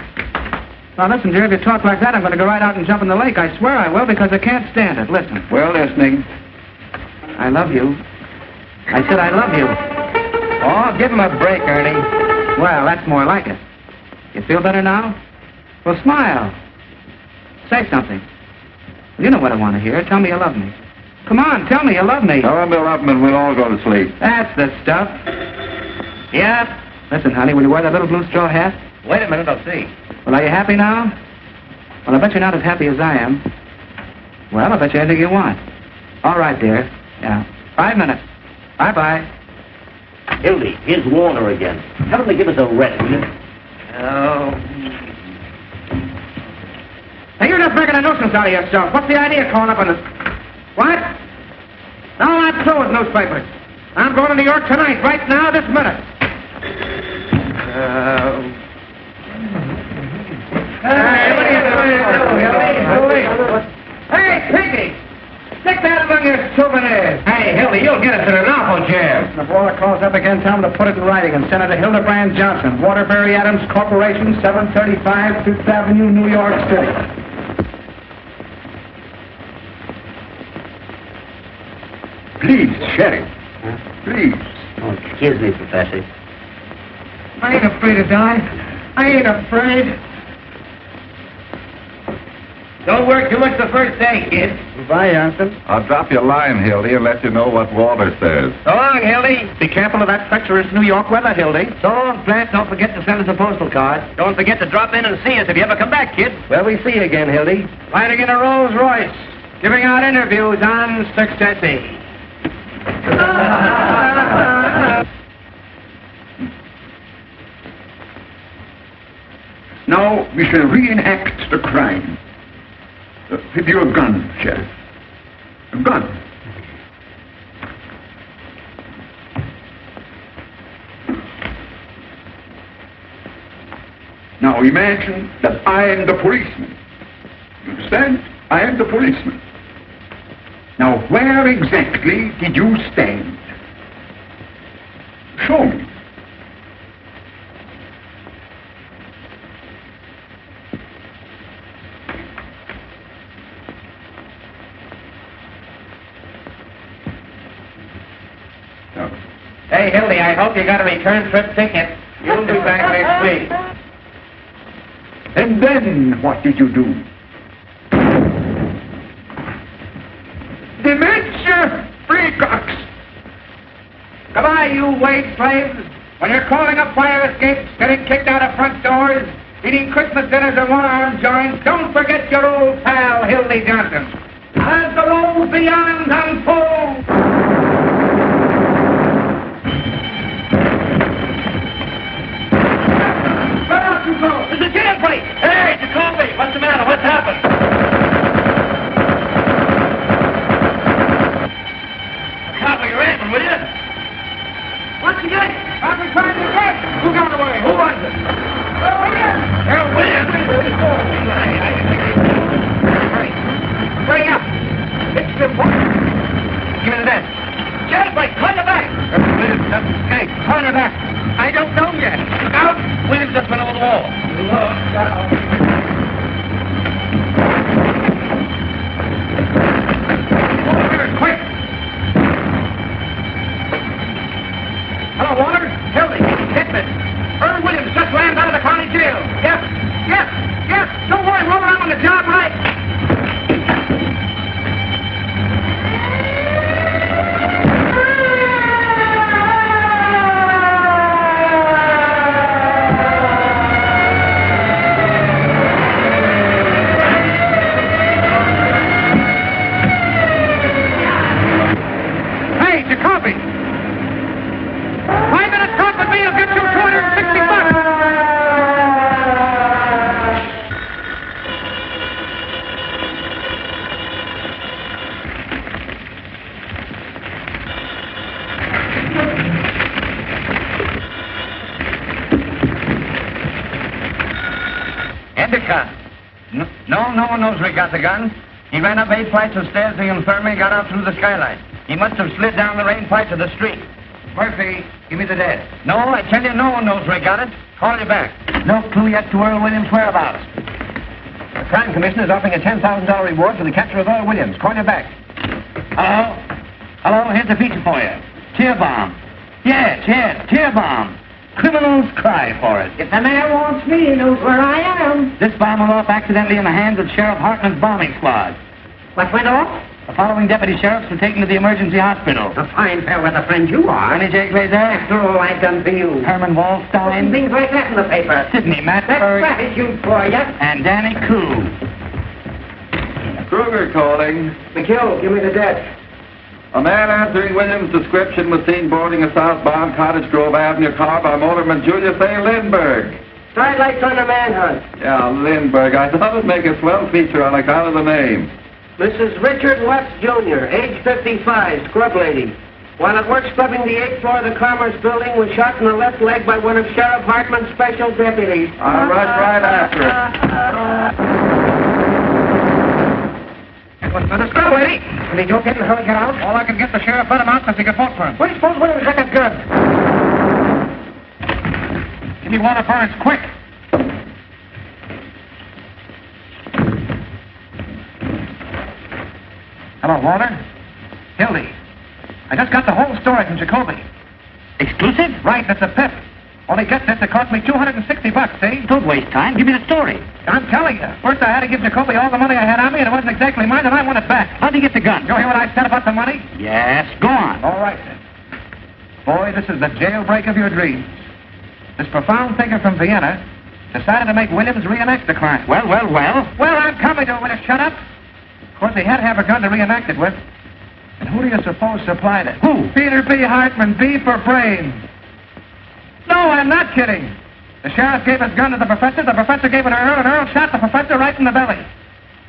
Now, listen, dear, if you talk like that, I'm going to go right out and jump in the lake. I swear I will, because I can't stand it. Listen.
We're listening.
I love you. I said I love you.
Oh, give him a break, Ernie.
Well, that's more like it. You feel better now? Well, smile. Say something. You know what I want to hear. Tell me you love me. Come on, tell me you love me.
Tell him to love him and we'll all go to sleep.
That's the stuff.
Yeah?
Listen, honey, will you wear that little blue straw hat?
Wait a minute, I'll see.
Well, are you happy now? Well, I bet you're not as happy as I am. Well, I bet you anything you want. All right, dear. Yeah. 5 minutes. Bye-bye.
Hildy, here's Walter again. Tell him to give us a rest, will you?
Oh.
Hey, you're just making a nuisance out of yourself. What's the idea of calling up on this? What? No, I'm through with newspapers. I'm going to New York tonight, right now, this minute. Hey, what are you doing? Hey, Piggy! Stick that among your souvenirs.
Hey, Hildy, you'll get us in an awful jam.
If Walter calls up again, tell him to put it in writing and send it to Hildy and Johnson, Waterbury Adams Corporation, 735 Fifth Avenue, New York City.
Please, Sheriff. Please.
Oh, excuse me, Professor.
I ain't afraid to die. I ain't afraid.
Don't work too much the first day, kid.
Goodbye, Johnson.
I'll drop you a line, Hildy, and let you know what Walter says.
So long, Hildy.
Be careful of that treacherous New York weather, Hildy.
So long, Plant. Don't forget to send us a postal card. Don't forget to drop in and see us if you ever come back, kid.
Where we see you again, Hildy? Riding in a Rolls Royce, giving out interviews on success.
Now we shall reenact the crime. With your gun, Sheriff. A gun. Now imagine that I am the policeman. You understand? I am the policeman. Now where exactly did you stand? Show me.
Hey, Hildy, I hope you got a return trip ticket. You'll be back next week.
And then what did you do? Dementia freakocks!
Goodbye, you wage slaves. When you're calling up fire escapes, getting kicked out of front doors, eating Christmas dinners in one-arm joints, don't forget your old pal, Hildy Johnson. As the road beyond unfolds. Where out you go? There's a jailbreak! Hey, Jacoby, what's the matter? What's happened? Copper your apron, will you? What's he doing? Copper trying to get. Who got away? Who was it? Earl Williams! Hurry. Hurry up. It's important. Give me the desk. Jailbreak, climb the back. Earl Williams just escaped. Climb the back. I don't know yet. Look out. Williams just went over the wall. Look out. Quick! Hello, Walter. Hildy, hit me. Earl Williams just landed out of the county jail. Yes. Don't worry, Walter, I'm on the job right. Hey, Jacoby. 5 minutes talk with me, I'll get you $260.
Endicott. No one knows where he got the gun. He ran up 8 flights of stairs to the infirmary, got out through the skylight. He must have slid down the rain pipe to the street.
Murphy, give me the desk.
No, I tell you, no one knows where he got it. Call you back. No clue yet to Earl Williams' whereabouts. The Crime Commission is offering a $10,000 reward for the capture of Earl Williams. Call you back. Hello, here's a feature for you. Tear bomb. Yes, tear bomb. Criminals cry for it.
If the mayor wants me, he knows where I am.
This bomb went off accidentally in the hands of Sheriff Hartman's bombing squad.
What went off?
The following deputy sheriffs were taken to the emergency hospital.
A fine fair weather friend you are.
Winnie J. Glazer.
After all I've done for you.
Herman Wallstein.
Things like that in the paper.
Sidney
That's
Matberg.
gratitude for you.
And Danny Koo.
Kruger calling.
McHugh, give me the desk.
A man answering Williams' description was seen boarding a southbound Cottage Grove Avenue car by motorman Julius A. Lindbergh.
Side lights on the manhunt.
Yeah, Lindbergh. I thought it'd make a swell feature on account of the name.
Mrs. Richard West, Jr., age 55, scrub lady. While at work scrubbing the 8th floor of the Commerce Building, was shot in the left leg by one of Sheriff Hartman's special deputies.
I'll rush right after it.
It was for the scrub lady.
Can he joke it and hurry get out?
All I can get the sheriff let him out because he could vote for him.
What do you suppose Williams got that gun?
Give me Walter Burns, quick. Hello, Walter. Hildy. I just got the whole story from Jacoby.
Exclusive?
Right, it's a pip. Only get this, it cost me $260, see?
Don't waste time. Give me the story.
I'm telling you. First I had to give Jacoby all the money I had on me, and it wasn't exactly mine, and I want it back.
How'd you get the gun?
You hear what I said about the money?
Yes, go on.
All right, then. Boy, this is the jailbreak of your dreams. This profound thinker from Vienna decided to make Williams reenact the crime.
Well.
Well, I'm coming to it. Will you shut up? Of course, he had to have a gun to reenact it with. And who do you suppose supplied it?
Who?
Peter B. Hartman, B for brains. No, I'm not kidding. The sheriff gave his gun to the professor gave it to Earl, and Earl shot the professor right in the belly.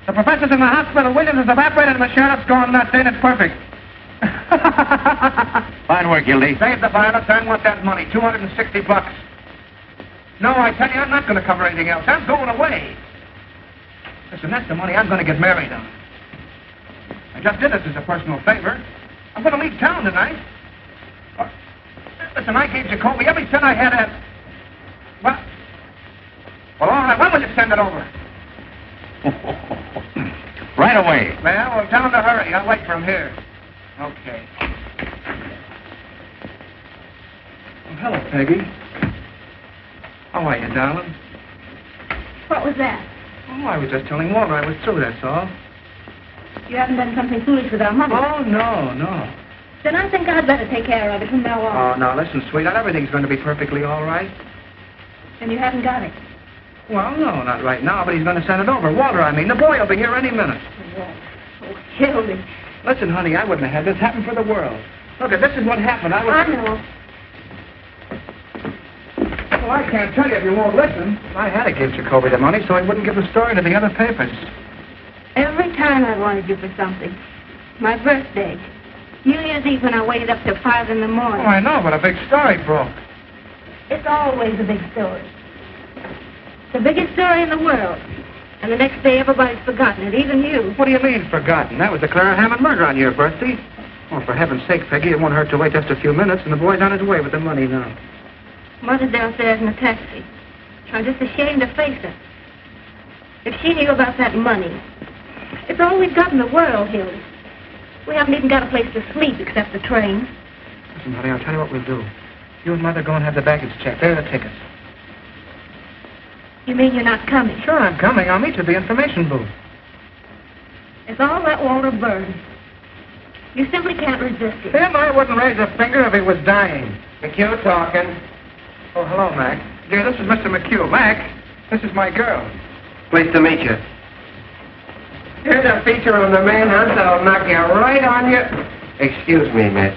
The professor's in the hospital, Williams is evaporated, and the sheriff's gone nuts. Ain't it perfect?
Fine work, Hildy.
Save the violence, I want that money, $260. No, I tell you, I'm not going to cover anything else. I'm going away. Listen, that's the money I'm going to get married on. I just did this as a personal favor. I'm going to leave town tonight. Listen, I gave Jacoby every cent I had at... Well, all right, when will you send it over?
Right away.
Well, tell him to hurry. I'll wait for him here. Okay. Oh, hello, Peggy. How are you, darling?
What was that?
Oh, I was just telling Walter I was through, that's all.
You haven't done something foolish with our money.
Oh, no.
Then I think I'd better take care of it from now on.
Oh, now, listen, sweetheart, everything's going to be perfectly all right.
And you haven't got it.
Well, no, not right now, but he's going to send it over. Walter, I mean. The boy will be here any minute.
Oh, Hildy.
Listen, honey, I wouldn't have had this happen for the world. Look, this is what happened.
I know.
Well, I can't tell you if you won't listen. I had to give Jacoby the money so he wouldn't give the story to the other papers.
Every time I wanted you for something. My birthday. New Year's Eve when I waited up till 5 in the morning.
Oh, I know, but a big story broke.
It's always a big story. The biggest story in the world. And the next day everybody's forgotten it, even you.
What do you mean, forgotten? That was the Clara Hammond murder on your birthday. Oh, for heaven's sake, Peggy, it won't hurt to wait just a few minutes, and the boy's on his way with the money now.
Mother's downstairs in a taxi. I'm just ashamed to face her. If she knew about that money. It's all we've got in the world, Hildy. We haven't even got a place to sleep except the train.
Listen, honey, I'll tell you what we'll do. You and Mother go and have the baggage checked. There are the tickets.
You mean you're not coming?
Sure, I'm coming. I'll meet you at the information booth.
It's all that Walter Burns. You simply can't resist it.
Him, I wouldn't raise a finger if he was dying.
McHugh talking.
Oh, hello, Mac. Dear, this is Mr. McHugh. Mac, this is my girl.
Pleased to meet you. Here's a feature on the manhunt that'll knock you right on your... Excuse me, miss.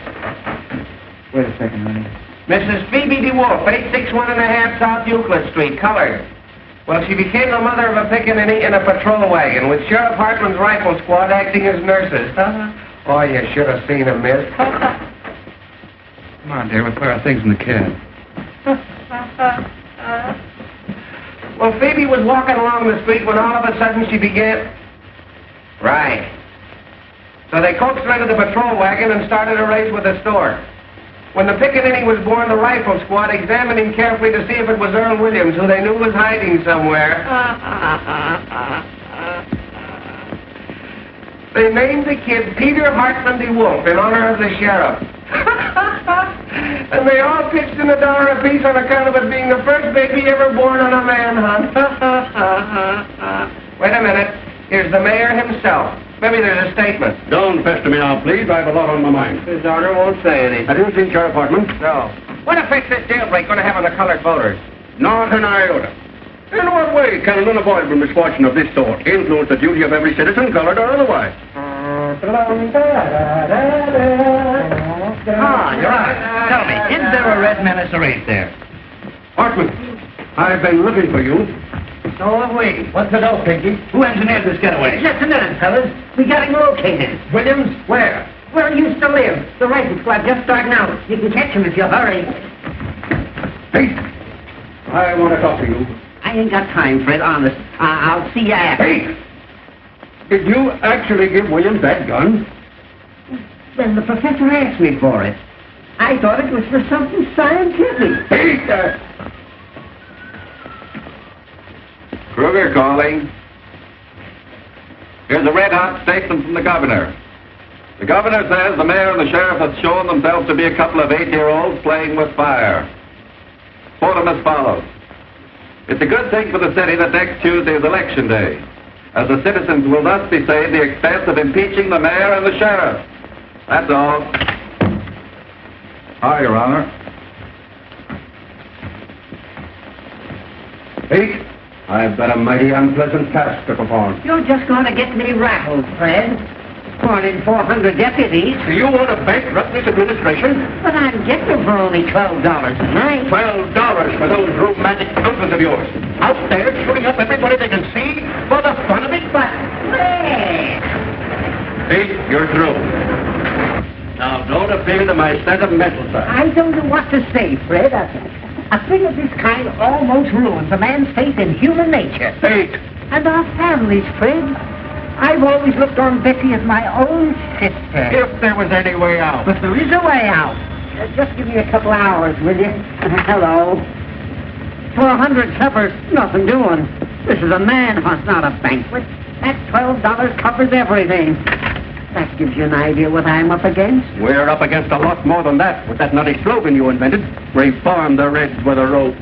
Wait a second, honey.
Mrs. Phoebe DeWolf, 861½ South Euclid Street, colored. Well, she became the mother of a pickaninny in a patrol wagon with Sheriff Hartman's rifle squad acting as nurses. Oh, you should have seen them, miss.
Come on, dear. We'll put our things in the cab.
Well, Phoebe was walking along the street when all of a sudden she began... Right. So they coaxed her into the patrol wagon and started a race with the store. When the pickaninny was born, the rifle squad examined him carefully to see if it was Earl Williams, who they knew was hiding somewhere. They named the kid Peter Hartman DeWolf in honor of the sheriff. And they all pitched in $1 apiece on account of it being the first baby ever born on a manhunt. Wait a minute. Here's the mayor himself. Maybe there's a statement.
Don't pester me now, please. I have a lot on my mind.
His honor won't say anything.
Have you seen Sheriff Hartman?
No. What effect this jailbreak going to have on the colored voters?
Not an iota. In what way can an unavoidable misfortune of this sort influence the duty of every citizen, colored or otherwise?
You're right. Tell me, is there a red menace race there?
Hartman, I've been looking for you.
So have we.
What's the dope, Pinky? Who engineered this getaway?
Just a minute, fellas. We got him located.
Williams? Where?
Where he used to live. The rifle squad just starting out. You can catch him if you hurry.
Hey, I want to talk to you.
I ain't got time, Fred, honest. I'll see you after.
Hey! Did you actually give Williams that gun?
Well, the professor asked me for it. I thought it was for something scientific.
Hey,
Kruger calling. Here's a red-hot statement from the governor. The governor says the mayor and the sheriff have shown themselves to be a couple of 8-year-olds playing with fire. Quote them as follows. It's a good thing for the city that next Tuesday is election day, as the citizens will thus be saved the expense of impeaching the mayor and the sheriff. That's all. Hi, Your Honor.
Hey, I've got a mighty unpleasant task to perform.
You're just going to get me rattled, Fred. more than 400 deputies.
Do you want to bankrupt this administration?
But I'm getting them for only $12 a night.
$12 for those romantic uncles of yours. Out there shooting up everybody they can see for the fun of it.
But, Fred!
See, you're through. Now, don't appeal to my sentimental side.
I don't know what to say, Fred. A thing of this kind almost ruins a man's faith in human nature.
Fate.
And our families, Fred. I've always looked on Betty as my own sister.
If there was any way out.
But there is a way out. Just give me a couple hours, will you? Hello. 400 suppers, nothing doing. This is a manhunt, not a banquet. That $12 covers everything. That gives you an idea what I'm up against.
We're up against a lot more than that with that nutty slogan you invented. Reform the Reds with a rope.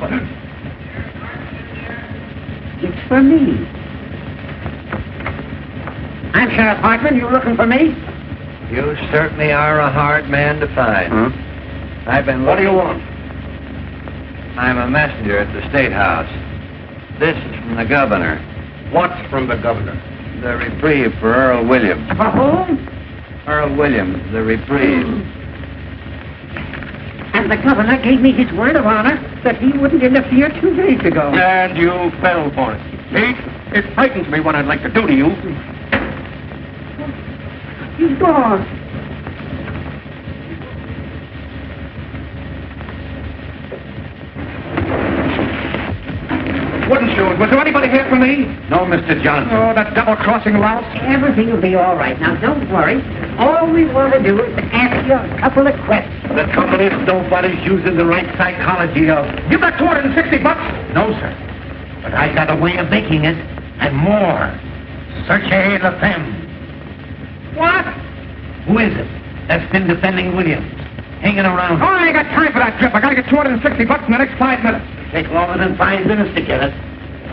It's for me. I'm Sheriff Hartman. You looking for me?
You certainly are a hard man to find.
Huh?
I've been
What do
looking...
you want?
I'm a messenger at the State House. This is from the governor.
What's from the governor?
The reprieve for Earl Williams.
For whom?
Earl Williams, the reprieve.
And the governor gave me his word of honor that he wouldn't interfere 2 days ago.
And you fell for it. See? It frightens me what I'd like to do to you.
He's gone.
Wooden shoes. Was there anybody here for me?
No, Mr. Johnson.
Oh, that double-crossing louse.
Everything will be all right. Now, don't worry. All we want to do is to ask you a couple of questions.
The trouble is nobody's using the right psychology of...
You got $260?
No, sir. But I got a way of making it, and more. Searchez la femme.
What?
Who is it that's been defending Williams? Hanging around.
Oh, I ain't got time for that trip. I gotta get $260 in the next 5 minutes.
Take longer than 5 minutes to get it.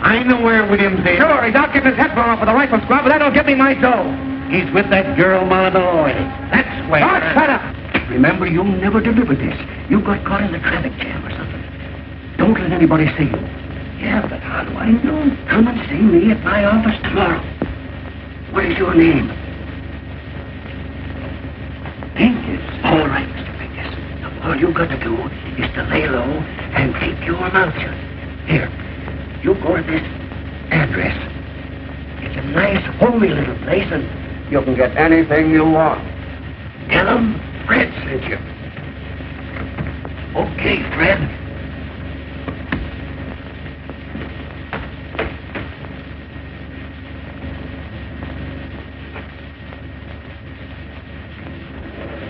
I know where Williams is.
Sure, he's out getting his head blown off with a rifle squad, but that don't get me my dough.
He's with that girl, Malloy. That's where...
Oh, shut up.
Remember, you'll never deliver this. You got caught in the traffic jam or something. Don't let anybody see you. Yeah, but how do I know? Come and see me at my office tomorrow. What is your name? Pincus. All right, Mr. Pincus. Now, all you got to do is to lay low and keep your mouth shut. Here, you go to this address. It's a nice, homey little place, and
You can get anything you want.
tell them Fred sent you. Okay, Fred.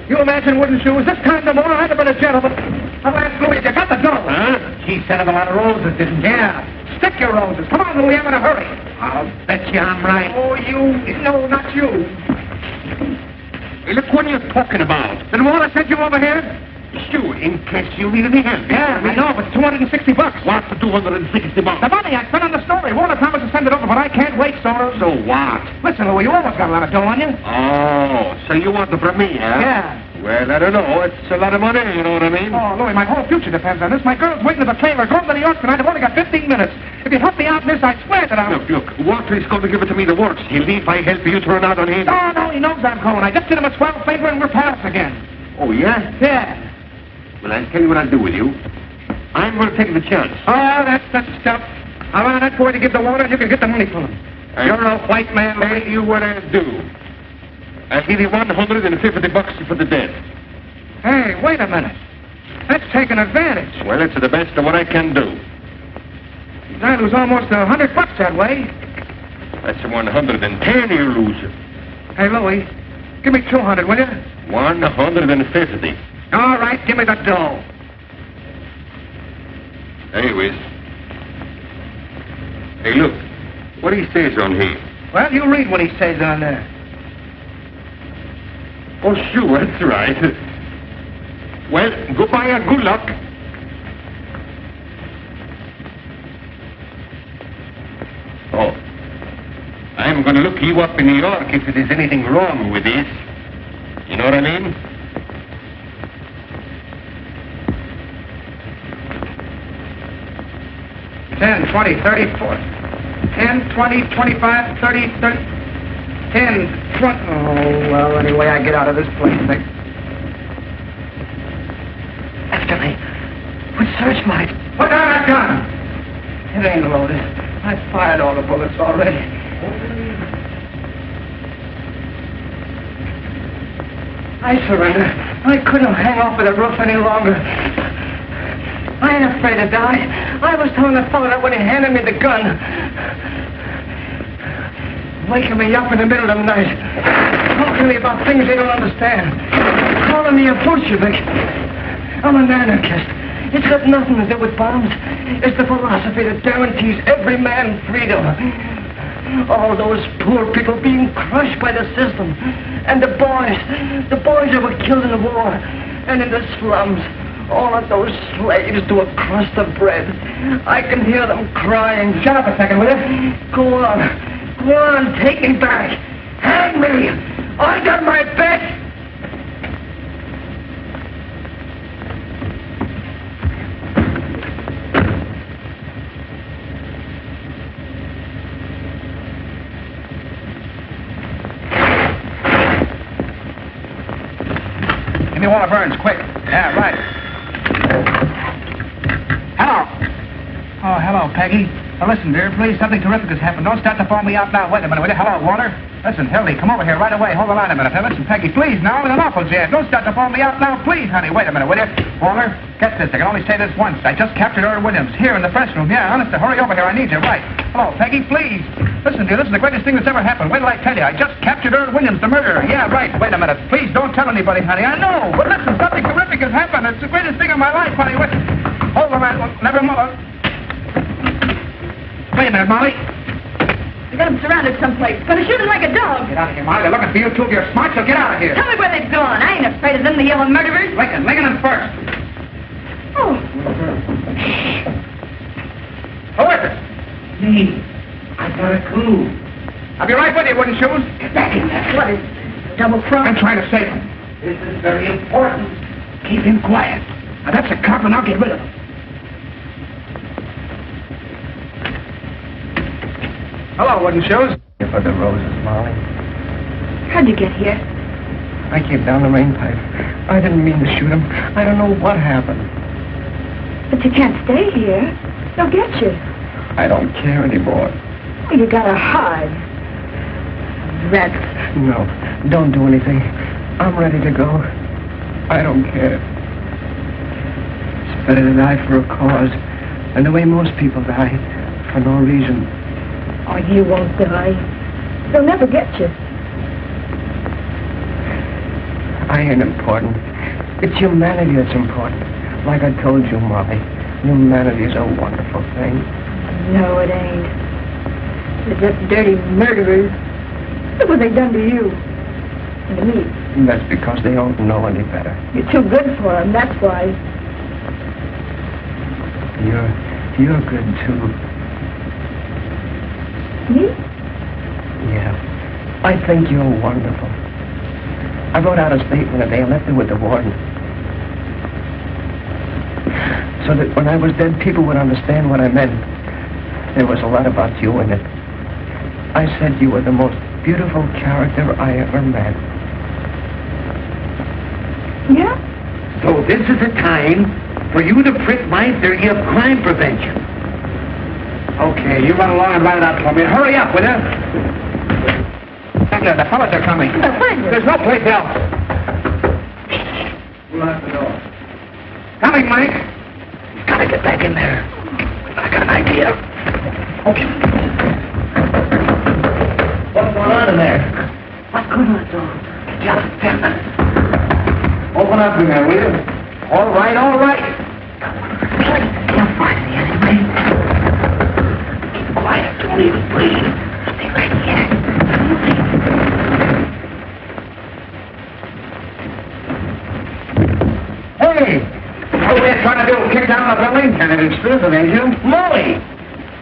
You imagine wooden shoes? This time tomorrow I'd have been a gentleman. I'll ask Louis, you got the dough?
Huh? She sent him a lot of roses, didn't she?
Yeah. Stick your roses. Come on, Louis, I'm in a hurry.
I'll bet you I'm right.
Oh, you. No, not you.
Hey, look, what are you talking about?
Did Walter send you over here?
Sure, in case you need any help.
Yeah, I know, but it's $260.
What's the $260?
The money I spent on the story. Walter promised to send it over, but I can't wait, Soros.
So what?
Listen, Louis, you always got a lot of dough on you.
Oh, so you want it from me, huh?
Yeah.
Well, I don't know. It's a lot of money, you know what I mean?
Oh, Louis, my whole future depends on this. My girl's waiting at the trailer. Going to New York tonight. I've only got 15 minutes. If you help me out in this, I swear that I'll...
Look, Walter is going to give it to me the works. He'll leave if I help you turn out on him.
Oh, no, he knows I'm going. I just did him a 12 favor and we're pals again.
Oh, yeah?
Yeah.
Well, I'll tell you what I'll do with you. I'm going to take the chance.
Oh, that's the stuff. I'll run that boy to give the water and you can get the money from him. You're a white man,
I'll
Louis.
tell you what I'll do. I'll give you $150 for the debt.
Hey, wait a minute. That's taking advantage.
Well, it's the best of what I can do.
I lose almost $100 that way.
That's 110 you lose.
Hey, Louis, give me 200, will you?
150.
All right, give me the dough.
Anyways. Hey, look. What he says on here.
Well, you read what he says on there.
Oh, sure, that's right. Well, goodbye and good luck. Oh. I'm going to look you up in New York if there's anything wrong with this. You know what I mean? $10, 20, 30, 40. 10, 20, 25, 30, 30.
10 front. Oh, well, anyway, I get out of this place. After me. With searchlight. Put down that gun. It ain't loaded. I fired all the bullets already. I surrender. I couldn't hang off of the roof any longer. I ain't afraid to die. I was telling the fellow that when he handed me the gun. Waking me up in the middle of the night. Talking to me about things they don't understand. Calling me a Bolshevik. I'm an anarchist. It's got nothing to do with bombs. It's the philosophy that guarantees every man freedom. All those poor people being crushed by the system. And the boys that were killed in the war. And in the slums. All of those slaves to a crust of bread. I can hear them crying. Shut up a second, will you? Go on. Go on, take me back. Hang me under my bed. Give me one of Burns, quick. Yeah, right. Hello. Oh, hello, Peggy. Now, listen, dear, please, something terrific has happened. Don't start to phone me out now. Wait a minute, will you? Hello, Walter. Listen, Hildy, come over here right away. Hold the line a minute. Now, listen, Peggy, please, now, I'm in an awful jam. Don't start to phone me out now, please, honey. Wait a minute, will you? Walter, get this. I can only say this once. I just captured Earl Williams here in the press room. Yeah, honest, hurry over here. I need you. Right. Hello, Peggy, please. Listen, dear, this is the greatest thing that's ever happened. Wait till I tell you. I just captured Earl Williams, the murderer. Yeah, right. Wait a minute. Please don't tell anybody, honey. I know. But listen, something terrific has happened. It's the greatest thing of my life, honey. Wait. Hold the line. Never mind. Wait a minute, Molly.
They got him surrounded someplace. Gonna shoot him like a dog.
Get out of here, Molly. They're looking for you, too. If you're smart, so get out of here.
Tell me where they've gone. I ain't afraid of them, the yellow murderers.
Lincoln first.
Oh.
Who is it?
Me. I got a clue.
I'll be right with you, wooden shoes.
Get back in there.
What is double cross?
I'm trying to save him.
This is very important.
Keep him quiet. Now, that's a cop, and I'll get rid of him. Hello, wooden shoes.
Here for the roses, Molly.
How'd you get here?
I came down the main pipe. I didn't mean to shoot him. I don't know what happened.
But you can't stay here. They'll get you.
I don't care anymore.
Well, you gotta hide. Rats.
No, don't do anything. I'm ready to go. I don't care. It's better to die for a cause than the way most people die, for no reason.
Oh, you won't die. They'll never get you.
I ain't important. It's humanity that's important. Like I told you, Molly, humanity is a wonderful thing.
No, it ain't. They're just dirty murderers. Look what they've done to you. And to me.
And that's because they don't know any better.
You're too good for them, that's why.
You're good, too.
Me?
Yeah. I think you're wonderful. I wrote out a statement today and left it with the warden. So that when I was dead, people would understand what I meant. There was a lot about you in it. I said you were the most beautiful character I ever met.
Yeah?
So this is the time for you to prick my theory of crime prevention.
Okay, you run along and write it out for me. Hurry up, will you? The fellas are coming. There's no place else.
We'll lock the door.
Coming, Mike.
He's got to get back in there. I got an idea.
Okay.
What's going on in there? What's going on, John? Just 10 minutes.
Open up in there, will you? All right, all right.
You'll find me anyway. Keep quiet. Don't even breathe. Stay right here.
Hey! What are we trying to do? Kick down the building? Kind of intrusive, ain't you?
Molly!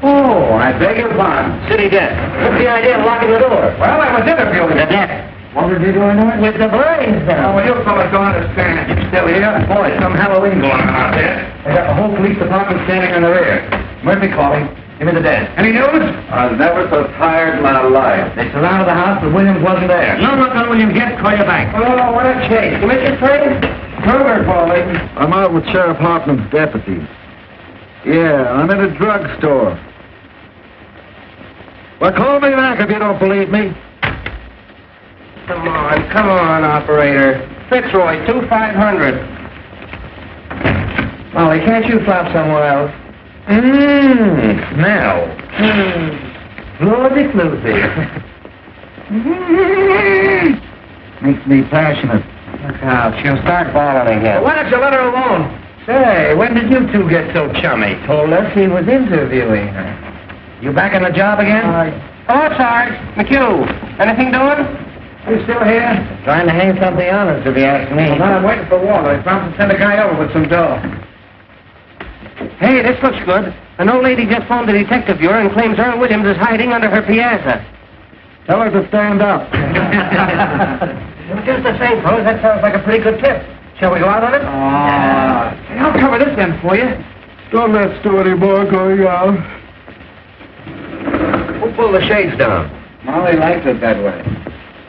Oh, I beg your pardon.
City desk. What's the idea of locking the door?
Well, I was interviewing
The desk.
What did you do in there?
With the blinds down.
Oh, well, you fellas don't understand. You still here? Boy, some Halloween going on out there. They got the whole police department standing in the rear. Murphy, call him. Give me the desk. Any news?
I was never so tired in my life.
They surrounded the house, but Williams wasn't there. No luck on Williams yet. Call you back.
Oh, what a chase. You miss your train? Kroger calling.
I'm out with Sheriff Hartman's deputies. Yeah, I'm in a drugstore. Well, call me back if you don't believe me.
Come on, operator. Fitzroy, 2500. Molly, can't you flop somewhere else?
Smell.
Flozy floozy.
Makes me passionate.
Look out, she'll start bawling again.
Why don't you let her alone?
Say, when did you two get so chummy? Told us he was interviewing her.
You back on the job again?
Oh, Sarge. McHugh. Anything doing?
You still here?
Trying to hang something on us, if you ask me.
Well, I'm waiting for Walter. He promised to send a guy over with some dough.
Hey, this looks good. An old lady just phoned the detective bureau and claims Earl Williams is hiding under her piazza.
Tell her to stand up.
Just the same, fellas, that sounds like a pretty good tip. Shall we go out on it?
I'll cover this end for you.
Don't let Stewardy boy going out.
Who pulled the shades down?
Molly likes it that way.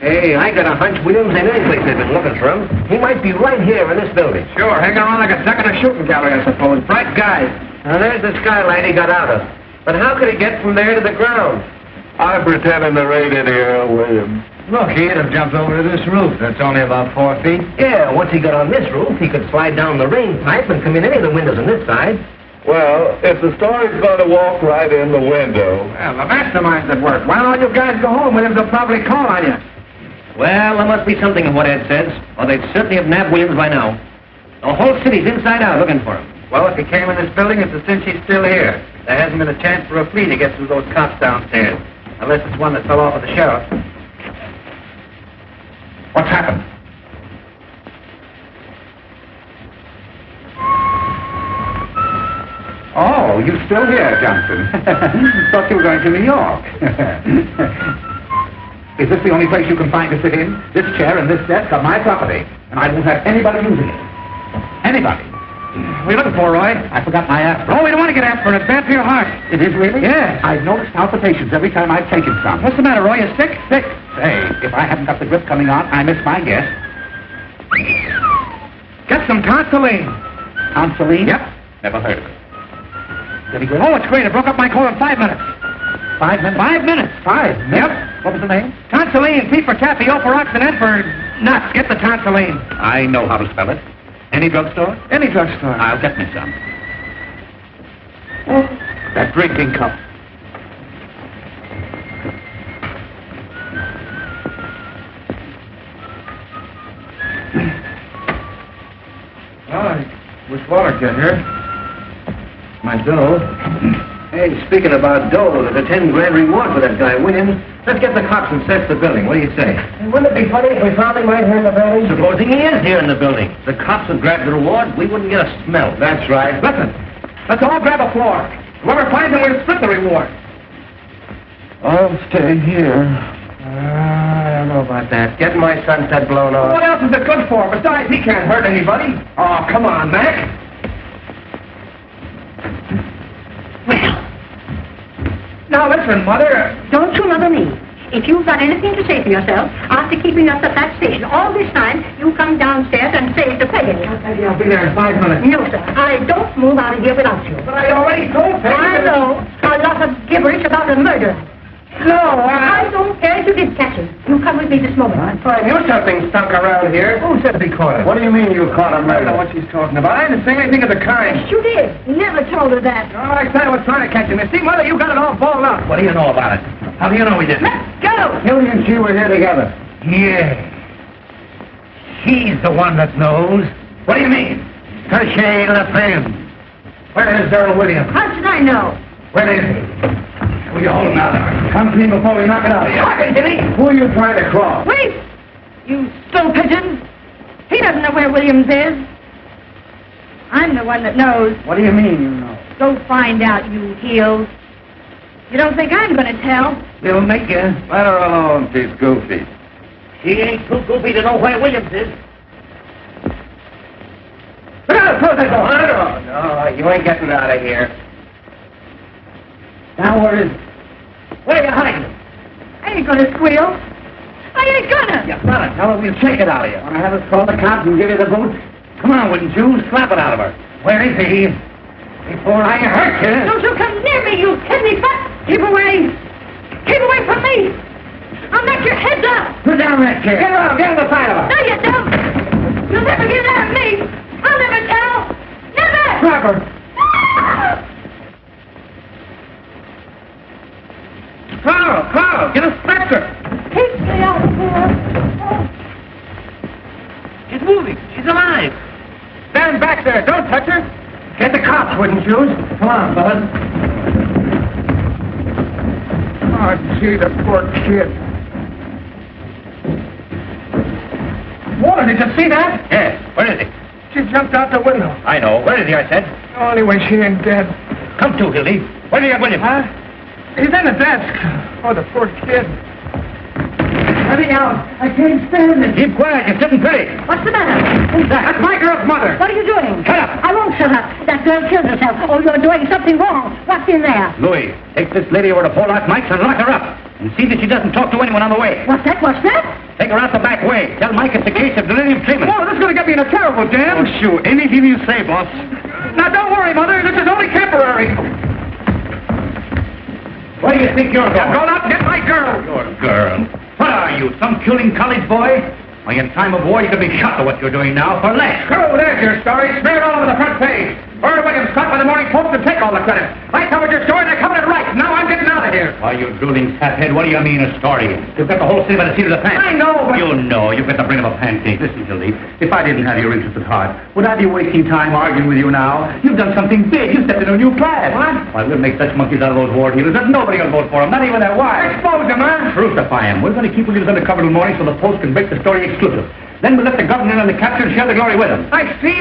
Hey, I got a hunch Williams ain't any place they've been looking for him. He might be right here in this building.
Sure, hanging around like a second of shooting gallery, I suppose. Bright guy.
Now, there's the skylight he got out of. But how could he get from there to the ground?
I'm pretending to raid in here, William.
Look, he'd have jumped over to this roof. That's only about 4 feet.
Yeah, once he got on this roof, he could slide down the rain pipe and come in any of the windows on this side.
Well, if the story's going to walk right in the window...
Well, the mastermind's at work. Why don't you guys go home? Williams will probably call on you.
Well, there must be something in what Ed says, or they'd certainly have nabbed Williams by now. The whole city's inside out looking for him.
Well, if he came in this building, it's a cinch he's still here. There hasn't been a chance for a flea to get through those cops downstairs. Unless it's one that fell off of the sheriff. What's happened? Oh, you still here, Johnson? Thought you were going to New York. Is this the only place you can find to sit in? This chair and this desk are my property, and I won't have anybody using it. Anybody. What are you looking for, Roy? I forgot my aspirin. Oh, we don't want to get aspirin. It's bad for your heart. It is really? Yes. I've noticed palpitations every time I've taken some. What's the matter, Roy? You sick? Sick. Say, if I haven't got the grip coming on, I miss my guess. Get some tonsilline. Tonsilline? Yep. Never heard of it. Pretty good. Oh, it's great. It broke up my cold in 5 minutes. 5 minutes? 5 minutes. 5 minutes? Yep. What was the name? Tonsilline. T for taffy, O for ox, and N for nuts. Get the tonsilline. I know how to spell it. Any drugstore? Any drugstore. I'll get me some. Oh, that drinking cup. Oh, I wish Walter get here. My dough.
Hey, speaking about dough, there's a 10 grand reward for that guy, Williams. Let's get the cops and search the building. What do you say? Wouldn't it be funny if we found him right here in the building? Supposing he is here in the building. The cops would grab the reward, we wouldn't get a smell.
That's right. Listen, let's all grab a floor. Whoever finds him, we'll split the reward.
I'll stay here.
I don't know about that. Get my sunset blown off.
What else is it good for? Besides, he can't hurt anybody. Oh, come on, Mac.
Well,
Now listen, Mother.
don't you mother me. If you've got anything to say for yourself, after keeping us at that station all this time, you come downstairs and say it to Peggy.
Maybe I'll be there in 5 minutes.
No, sir. I don't move out of here without you.
But I already told Peggy.
I know. A lot of gibberish about a murder.
No,
I don't care if you did catch him. You come with me this moment.
I knew something stunk around here. Who said he caught it?
What do you mean you caught a
I don't know
murder?
what she's talking about. I didn't say anything of the kind.
Yes, you did. Never told her that.
Oh, I said I was trying to catch him. You see, Mother, you got it all balled up. What do you know about it? How do you know we didn't?
Let's go.
Hildy and she were here together.
Yeah. She's the one that knows. What do you mean? Her shade left hand. Where is Earl Williams?
How should I know?
Where is he? Will you hold him out? Come clean before we knock it out of you.
Talking to me.
Who are you trying to cross?
Wait! You stool pigeon! He doesn't know where Williams is. I'm the one that knows.
What do you mean you know?
Go find out, you heels. You don't think I'm going to tell?
We'll make you.
Let her alone, she's goofy.
She ain't too goofy to know where Williams is.
Close that door.
No, you ain't getting out of here.
Now, where is it? Where are you hiding?
I ain't gonna squeal. I ain't gonna.
You better tell her we'll shake it out of you.
Want to have us call the cops and give you the boot?
Come on, wouldn't you? Slap it out of her. Where is he? Before I hurt you.
Don't you come near me, you kidney fat. Keep away. Keep away from me. I'll knock your heads off.
Put down that chair. Get around. Get on the side of her.
No, you don't. You'll never get out of me. I'll never tell. Never.
Grab her.
Carl, get a stretcher.
Keep me out of here.
She's moving. She's alive. Stand back there. Don't touch her. Get the cops, wouldn't you? Come on, bud.
Oh, gee, the poor kid.
Walter, did you see that? Yes. Where is he?
She jumped out the window.
I know. Where is he, I said?
Oh, anyway, she ain't dead.
Come to, Hildy. Where do you get William?
Huh? He's in the desk. Oh, the poor kid.
Let me out. I can't stand it.
Keep quiet. You're sitting pretty.
What's the matter?
Who's that? That's my girl's mother.
What are you doing?
Shut up.
I won't shut up. That girl killed herself. Oh, you're doing something wrong. What's in there?
Louis, take this lady over to Pollock Mike's and lock her up. And see that she doesn't talk to anyone on the way.
What's that? What's that?
Take her out the back way. Tell Mike it's a case of delirium treatment.
Oh, this is going to get me in a terrible jam.
Oh, shoot. Anything you say, boss.
Now, don't worry, Mother. This is only temporary.
Where do you think you're going?
Go out and get my girl.
Your girl. What are you, some culing college boy? Why, in time of war, you could be shot for what you're doing now for less.
Oh, there's your story. Smeared all over the front page. Earl Williams caught by the Morning Post to take all the credit. I covered your story and I covered it right. Now I'm getting out of here.
Why, you drooling saphead, what do you mean a story? You've got the whole city by the seat of the pants.
I know, but...
You know, you've got the brain of a pancake. Listen, Hildy, if I didn't have your interest at heart, would I be wasting time arguing with you now? You've done something big. You stepped into a new class.
What?
Why, we'll make such monkeys out of those ward healers that nobody will vote for them, not even their wives.
Expose them, huh?
Crucify them. We're going to keep Williams undercover till morning so the Post can break the story exclusive. Then we'll let the governor and the captain share the glory with them.
I see.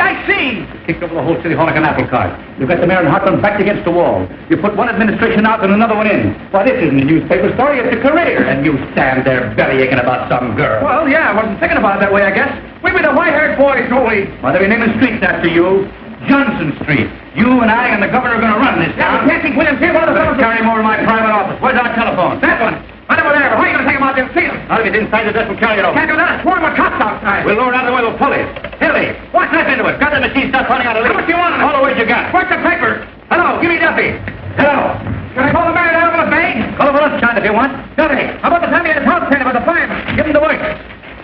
Kicked over the whole city hall like an apple cart. You've got the mayor and Hartland backed against the wall. You put one administration out and another one in. Why, this isn't a newspaper story, it's a career. And you stand there belly aching about some girl.
Well, yeah, I wasn't thinking about it that way, I guess. We be the white-haired boys, don't we?
Why, they're naming streets after you. Johnson Street. You and I and the governor are going to run this
Yeah,
town.
we can't keep Williams here. One of the fellows...
Carry him over to my private office. Where's our telephone?
That one. Right over there. How are you going to take him out there and see him?
I'll get inside the desk and carry it over.
Can't do that. A swarm of cops outside.
We'll lower it out of the way with pulleys. Hildy, watch that into it. Got the machine stuff running out of
How much do you want?
All the words you got.
Where's the paper? Hello, give me Duffy.
Hello.
Can I call the mayor down over the bay?
Call over lunchtime if you want.
Duffy, how about the time he had his house painted by the fireman?
Give him the work.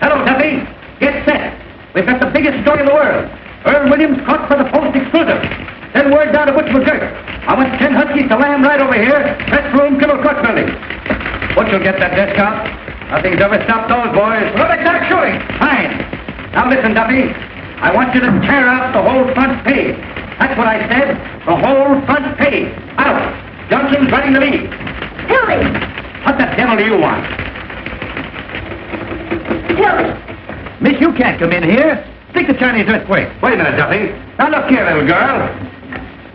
Hello, Duffy. Get set. We've got the biggest story in the world. Earl Williams caught for the Post exclusive. Send word down to Butch McGurk. I want 10 huskies to lamb right over here. Press room, Kibble Court building. Butch will get that desk out. Nothing's ever stopped those boys.
What exact shooting?
Fine. Now listen, Duffy. I want you to tear out the whole front page. That's what I said. The whole front page. Out. Johnson's running the lead.
Hildy!
What the devil do you want?
Hildy!
Miss, you can't come in here. Stick the Chinese earthquake. Wait a minute, Duffy. Now look here, little girl.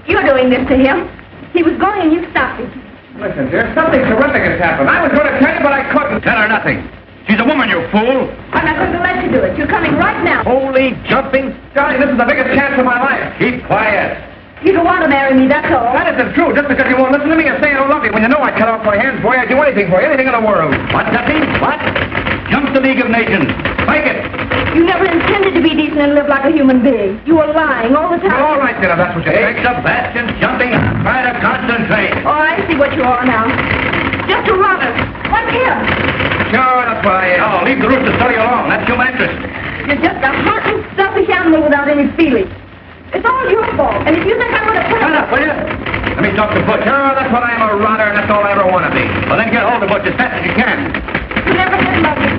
You're doing this to him. He was going and you stopped him.
Listen, dear, something terrific has happened. I was going to tell you, but I couldn't.
Tell her nothing. She's a woman, you fool.
I'm not going to let you do it. You're coming right now.
Holy jumping.
Johnny, this is the biggest chance of my life.
Keep quiet.
You don't want to marry me, that's all.
That isn't true. Just because you won't listen to me and say I don't love you. When you know I'd cut off my hands for you, I'd do anything for you. Anything in the world.
What, Duffy? What? Jump the League of Nations. Fight it.
You never intended to be decent and live like a human being. You were lying all the time.
All right, then, if that's what you
Take
think.
Sebastian jumping. Try to concentrate.
Oh, I see what you are now. Just a runner. Like him.
Sure, that's what I am.
Oh, leave the rooster study alone. That's human interest.
You're just a hot and selfish animal without any feeling. It's all your fault. And if you think I'm going to put
Shut up, will you? Let me talk to Butch.
Sure, that's what I am, a rotter, and that's all I ever want to be.
Well, then get hold of Butch as fast as you can.
You never did love me.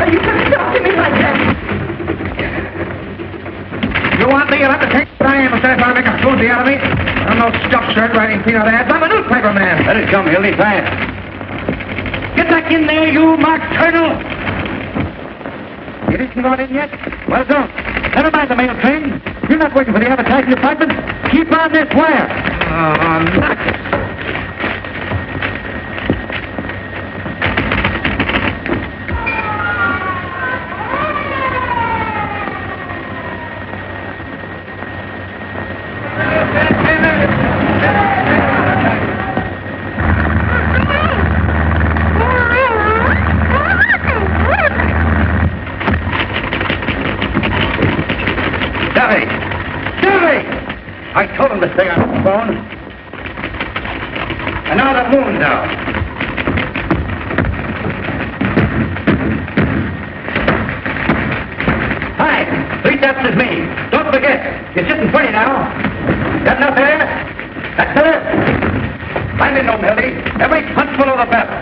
But you couldn't talk to me like that.
You want me? You'll have to take what I am instead of trying to make a floozy out of me. I'm no stuffed shirt writing peanut ads. I'm a newspaper man.
Let it come, Hildy, fast. Get back in there, you Mark Turtle. You didn't go in yet? Well, don't. Never mind the mail train. You're not working for the advertising department. Keep on this wire.
Oh, nuts.
Hey! I told him to stay on the phone. And now the moon's out. Hi! 3 steps is me. Don't forget, you're sitting pretty now. Got enough there? That's the list. Find it, Hildy. Every punchful of the better.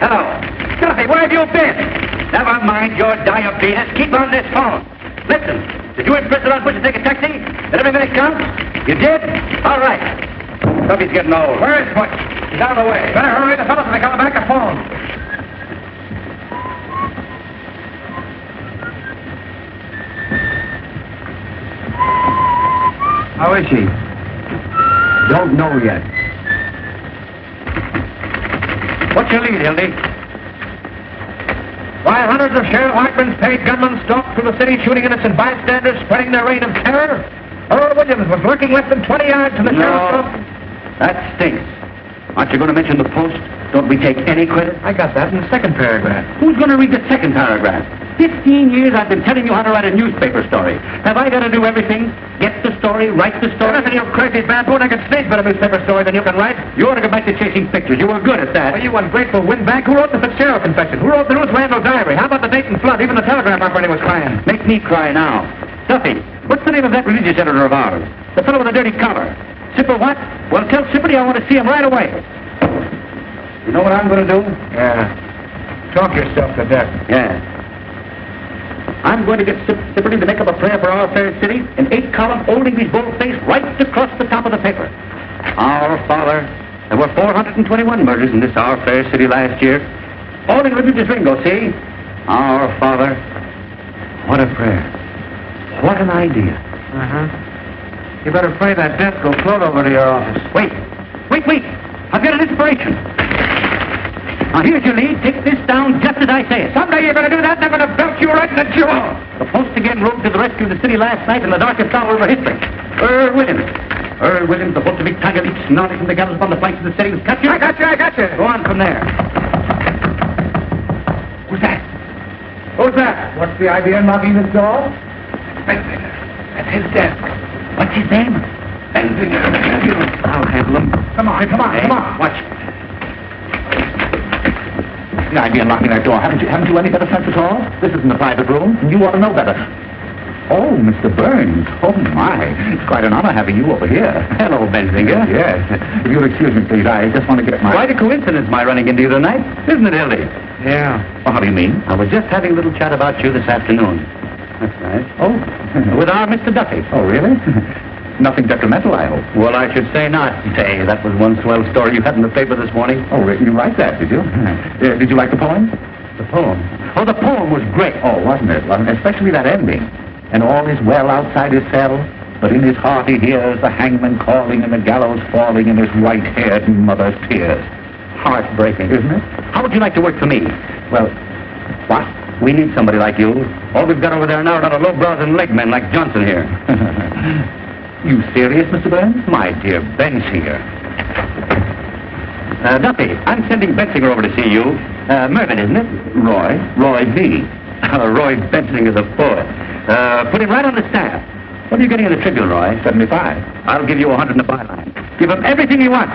Hello. Duffy, where have you been? Never mind your diabetes. Keep on this phone. Listen, did you insist on pushing to take a taxi? Did every minute count? You did? All right. Duffy's getting old. Where is Butch? He's out of the way. Better hurry. The fellows will be coming back to phone.
How is she?
Don't know yet. What's your lead, Hildy? Why, hundreds of sheriff Hartman's paid gunmen stalked through the city shooting innocent bystanders, spreading their reign of terror. Earl Williams was lurking less than 20 yards from the sheriff's office. That stinks. Aren't you going to mention the Post? Don't we take any credit? I got that in the second paragraph. Who's going to read the second paragraph? 15 years I've been telling you how to write a newspaper story. Have I got to do everything? Get the story, write the story? Listen, you crazy baboon, I can stage better newspaper story than you can write. You ought to go back to chasing pictures. You were good at that. Well, you ungrateful windbag. Who wrote the Fitzgerald confession? Who wrote the Ruth Randall diary? How about the Dayton flood? Even the telegraph operator was crying. Make me cry now. Duffy, what's the name of that religious editor of ours? The fellow with the dirty collar. Sipper what? Well, tell Sipperty I want to see him right away. You know what I'm going to do? Yeah. Talk yourself to death. Yeah. I'm going to get Sipperty to make up a prayer for our fair city in 8-column, holding his bold-face right across the top of the paper. Our Father, there were 421 murders in this our fair city last year. All in religious lingo, see? Our Father. What a prayer. What an idea. Uh-huh. You better pray that death will float over to your office. Wait. I've got an inspiration. Now, here's your lead. Take this down just as I say it. Someday you're going to do that, and I'm going to belt you right in the jaw. The Post again rode to the rescue of the city last night in the darkest hour of our history. Earl Williams, the Bolshevik tiger leap snarling from the gallows upon the flanks of the city. Got you? I got you. Go on from there. Who's that? What's the idea in knocking this door? Benzinger. At his desk. What's his name? Benzinger. I'll handle him. Come on. Watch. The idea of knocking that door. Haven't you any better sense at all? This isn't a private room, and you ought to know better. Oh, Mr. Burns. Oh, my. It's quite an honor having you over here. Hello, Benzinger. Yes. If you'll excuse me, please, I just want to get my... Quite a coincidence, my running into you tonight. Isn't it, Hildy? Yeah. Well, how do you mean? I was just having a little chat about you this afternoon. That's nice. Oh, with our Mr. Duffy. Oh, really? Nothing detrimental, I hope. Well, I should say not. Say, that was one swell story you had in the paper this morning. Oh, you liked that, did you? Did you like the poem? The poem? Oh, the poem was great. Oh, wasn't it? Especially that ending. And all is well outside his cell, but in his heart he hears the hangman calling and the gallows falling in his white-haired mother's tears. Heartbreaking, isn't it? How would you like to work for me? Well, what? We need somebody like you. All we've got over there now are not a low-brows and leg men like Johnson here. You serious, Mr. Burns? My dear Bensinger. Duffy, I'm sending Bensinger over to see you. Mervyn, isn't it? Roy B. Roy Bensinger, the poet. Put him right on the staff. What are you getting in the Tribune, Roy? 75. I'll give you 100 in the byline. Give him everything he wants.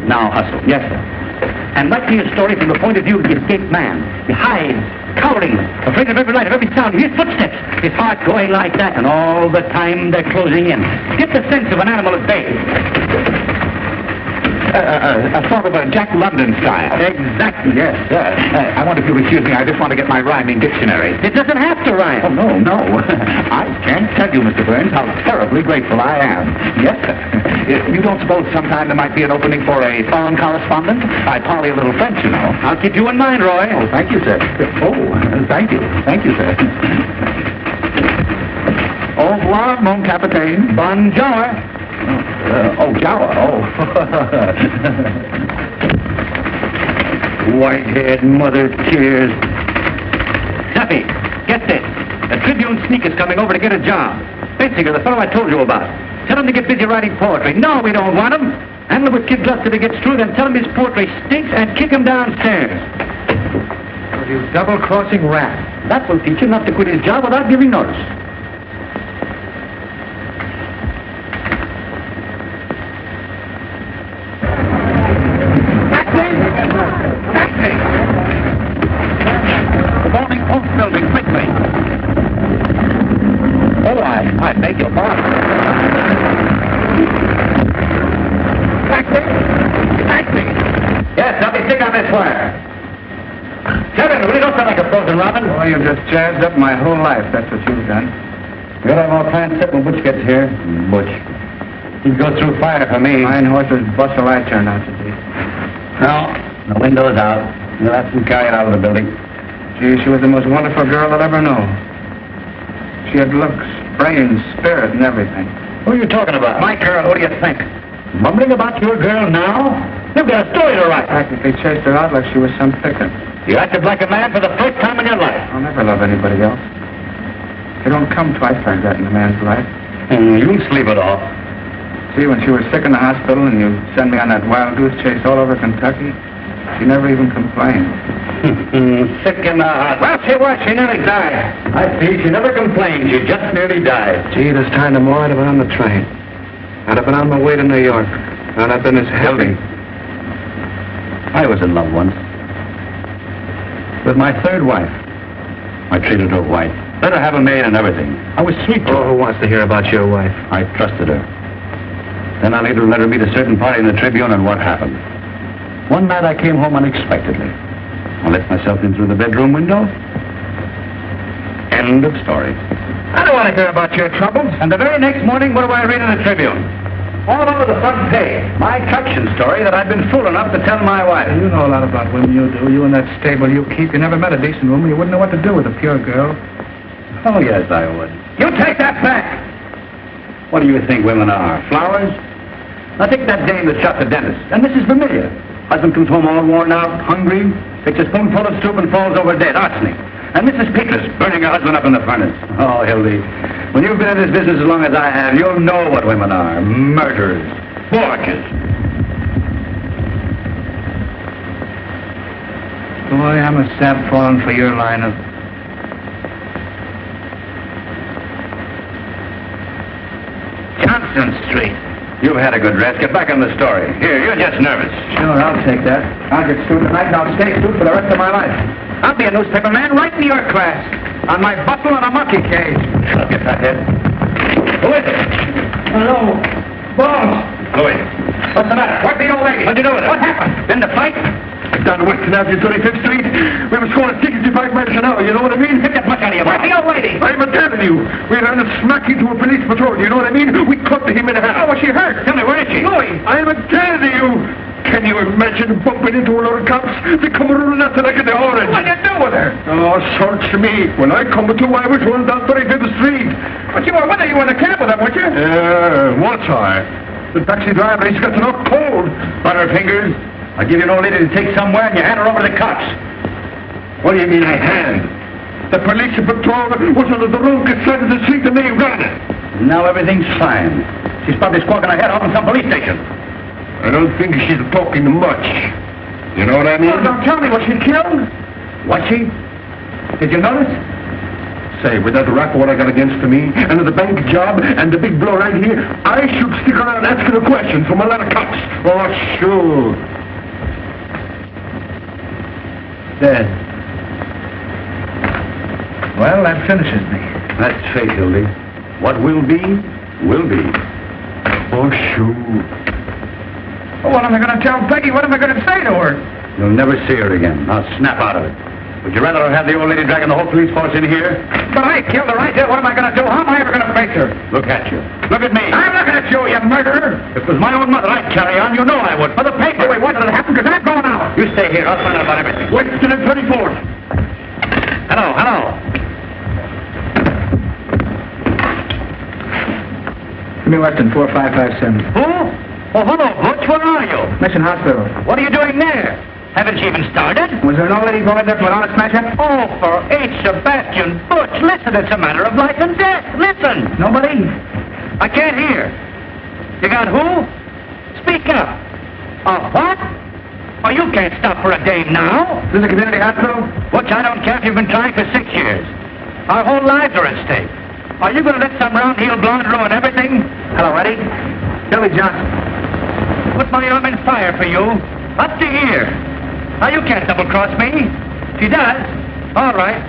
Now hustle. Yes, sir. And write me a story from the point of view of the escaped man. He hides, cowering, afraid of every light, of every sound, his footsteps, his heart going like that, and all the time they're closing in. Get the sense of an animal at bay. A sort of a Jack London style. Exactly. Yes, sir. I wonder if you'll excuse me. I just want to get my rhyming dictionary. It doesn't have to rhyme. Oh, no. I can't tell you, Mr. Burns, how terribly grateful I am. Yes, sir. You don't suppose sometime there might be an opening for a foreign correspondent? I parley a little French, you know. I'll keep you in mind, Roy. Oh, thank you, sir. Oh, thank you. Thank you, sir. Au revoir, mon capitaine. Bonjour. Gower. White-haired mother tears. Duffy, get this. A Tribune sneak is coming over to get a job. Bensinger, the fellow I told you about. Tell him to get busy writing poetry. No, we don't want him. Handle him with kid gloves till he gets through, then tell him his poetry stinks and kick him downstairs. Well, you double-crossing rat. That will teach him not to quit his job without giving notice.
Robin?
Oh, you've just jazzed up my whole life. That's what you've done.
You'll have all kinds of stuff when Butch gets here. Butch. He'd go through fire for me.
Mine horse's bustle I turned out to be.
No, the window's out. You'll have to carry it out of the building.
Gee, she was the most wonderful girl I'll ever know. She had looks, brains, spirit, and everything.
Who are you talking about?
My girl, who do you think? Mumbling about your girl now? You've got a story to write.
Practically chased her out like she was some thicket.
You acted like a man for the first time in your life.
I'll never love anybody else. They don't come twice like that in a man's life.
You'll sleep it off.
See, when she was sick in the hospital and you sent me on that wild goose chase all over Kentucky, she never even complained.
Sick in the heart.
Well, she was. She nearly died.
I see. She never complained. She just nearly died.
Gee, this time tomorrow I'd have been on the train. I'd have been on my way to New York. I'd have been as healthy.
I was in love once. With my third wife. I treated her white. Let her have a maid and everything. I was sweet to her.
Oh, who wants to hear about your wife?
I trusted her. Then I later let her meet a certain party in the Tribune, and what happened? One night I came home unexpectedly. I let myself in through the bedroom window. End of story.
I don't want to hear about your troubles.
And the very next morning, what do I read in the Tribune? All over the front page. My traction story that I'd been fool enough to tell my wife.
You know a lot about women, you do. You and that stable you keep. You never met a decent woman. You wouldn't know what to do with a pure girl.
Oh, yes, I would.
You take that back.
What do you think women are? Flowers? Now take that dame that shot the dentist. And Mrs. Vermillion. Husband comes home all worn out, hungry, takes a spoonful of soup and falls over dead. Arsenic. And Mrs. Peters burning her husband up in the furnace. Oh, Hildy, when you've been in this business as long as I have, you'll know what women are. Murderers. Forgers.
Boy, I'm a sap falling for your line of...
Johnson Street.
You've had a good rest. Get back on the story. Here, you're just nervous.
Sure, I'll take that. I'll get sued tonight and I'll stay sued for the rest of my life.
I'll be a newspaper man right in your class. On my bustle and a monkey cage.
Shut up, you fathead. Who is it?
Hello. Boss.
Louis.
What's the matter? Where's the old lady?
What'd you do with her?
What happened? In the fight?
Down Western Avenue, 25th Street. We were scoring 65 miles an hour, you know what I mean?
Get that much out of you. Where's the old lady?
I'm telling you. We ran a smack into a police patrol, you know what I mean? We cut him in half.
Oh, was she hurt? Tell me, where is she?
Louis, I'm telling you. Can you imagine bumping into a lot of cops? They come running after like in the orange.
What did you do with her?
Oh, search me. When I come to, I was running down 35th Street.
But you were with her. You were in the cab with her, weren't you?
Was I? The taxi driver, he's got to knock cold.
On her fingers. I give you an old lady to take somewhere and you hand her over to the cops.
What do you mean I hand? The police patrol was under the wrong side of the street and they ran it.
Now everything's fine. She's probably squawking her head off in some police station.
I don't think she's talking much. You know what I mean?
Oh, don't tell me, was she killed?
Was she? Did you notice?
Say, with that rap what I got against me, and the bank job, and the big blow right here, I should stick around asking a question from a lot of cops. Oh, sure.
Dead.
Well, that finishes me.
That's fate, Hildy. What will be, will be.
Oh, sure.
Oh, what am I going to tell Peggy? What am I going to say to her?
You'll never see her again. Now snap out of it. Would you rather have the old lady dragging the whole police force in here?
But I killed her right there. What am I going to do? How am I ever going to face her?
Look at you. Look at me.
I'm looking at you, you murderer.
If it was my own mother, I'd carry on. You know I would. For the paper.
Wait, what did it happen? Because I'm going out.
You stay here. I'll find out about everything.
Western and 34th.
Hello, hello.
Give me Weston, 4557.
Who? Oh, hello, Butch. Where are you?
Mission Hospital.
What are you doing there? Haven't you even started?
Was there an old lady going there without a smash up?
Oh, for H. Sebastian Butch, listen, it's a matter of life and death. Listen.
Nobody?
I can't hear. You got who? Speak up. What? Oh, you can't stop for a dame now.
Is this a community hospital?
Butch, I don't care if you've been trying for 6 years. Our whole lives are at stake. Are you going to let some round-heeled blonde ruin everything?
Hello, Eddie. Hildy Johnson.
Put my arm in fire for you. Up to here. Now, you can't double-cross me. She does. All right.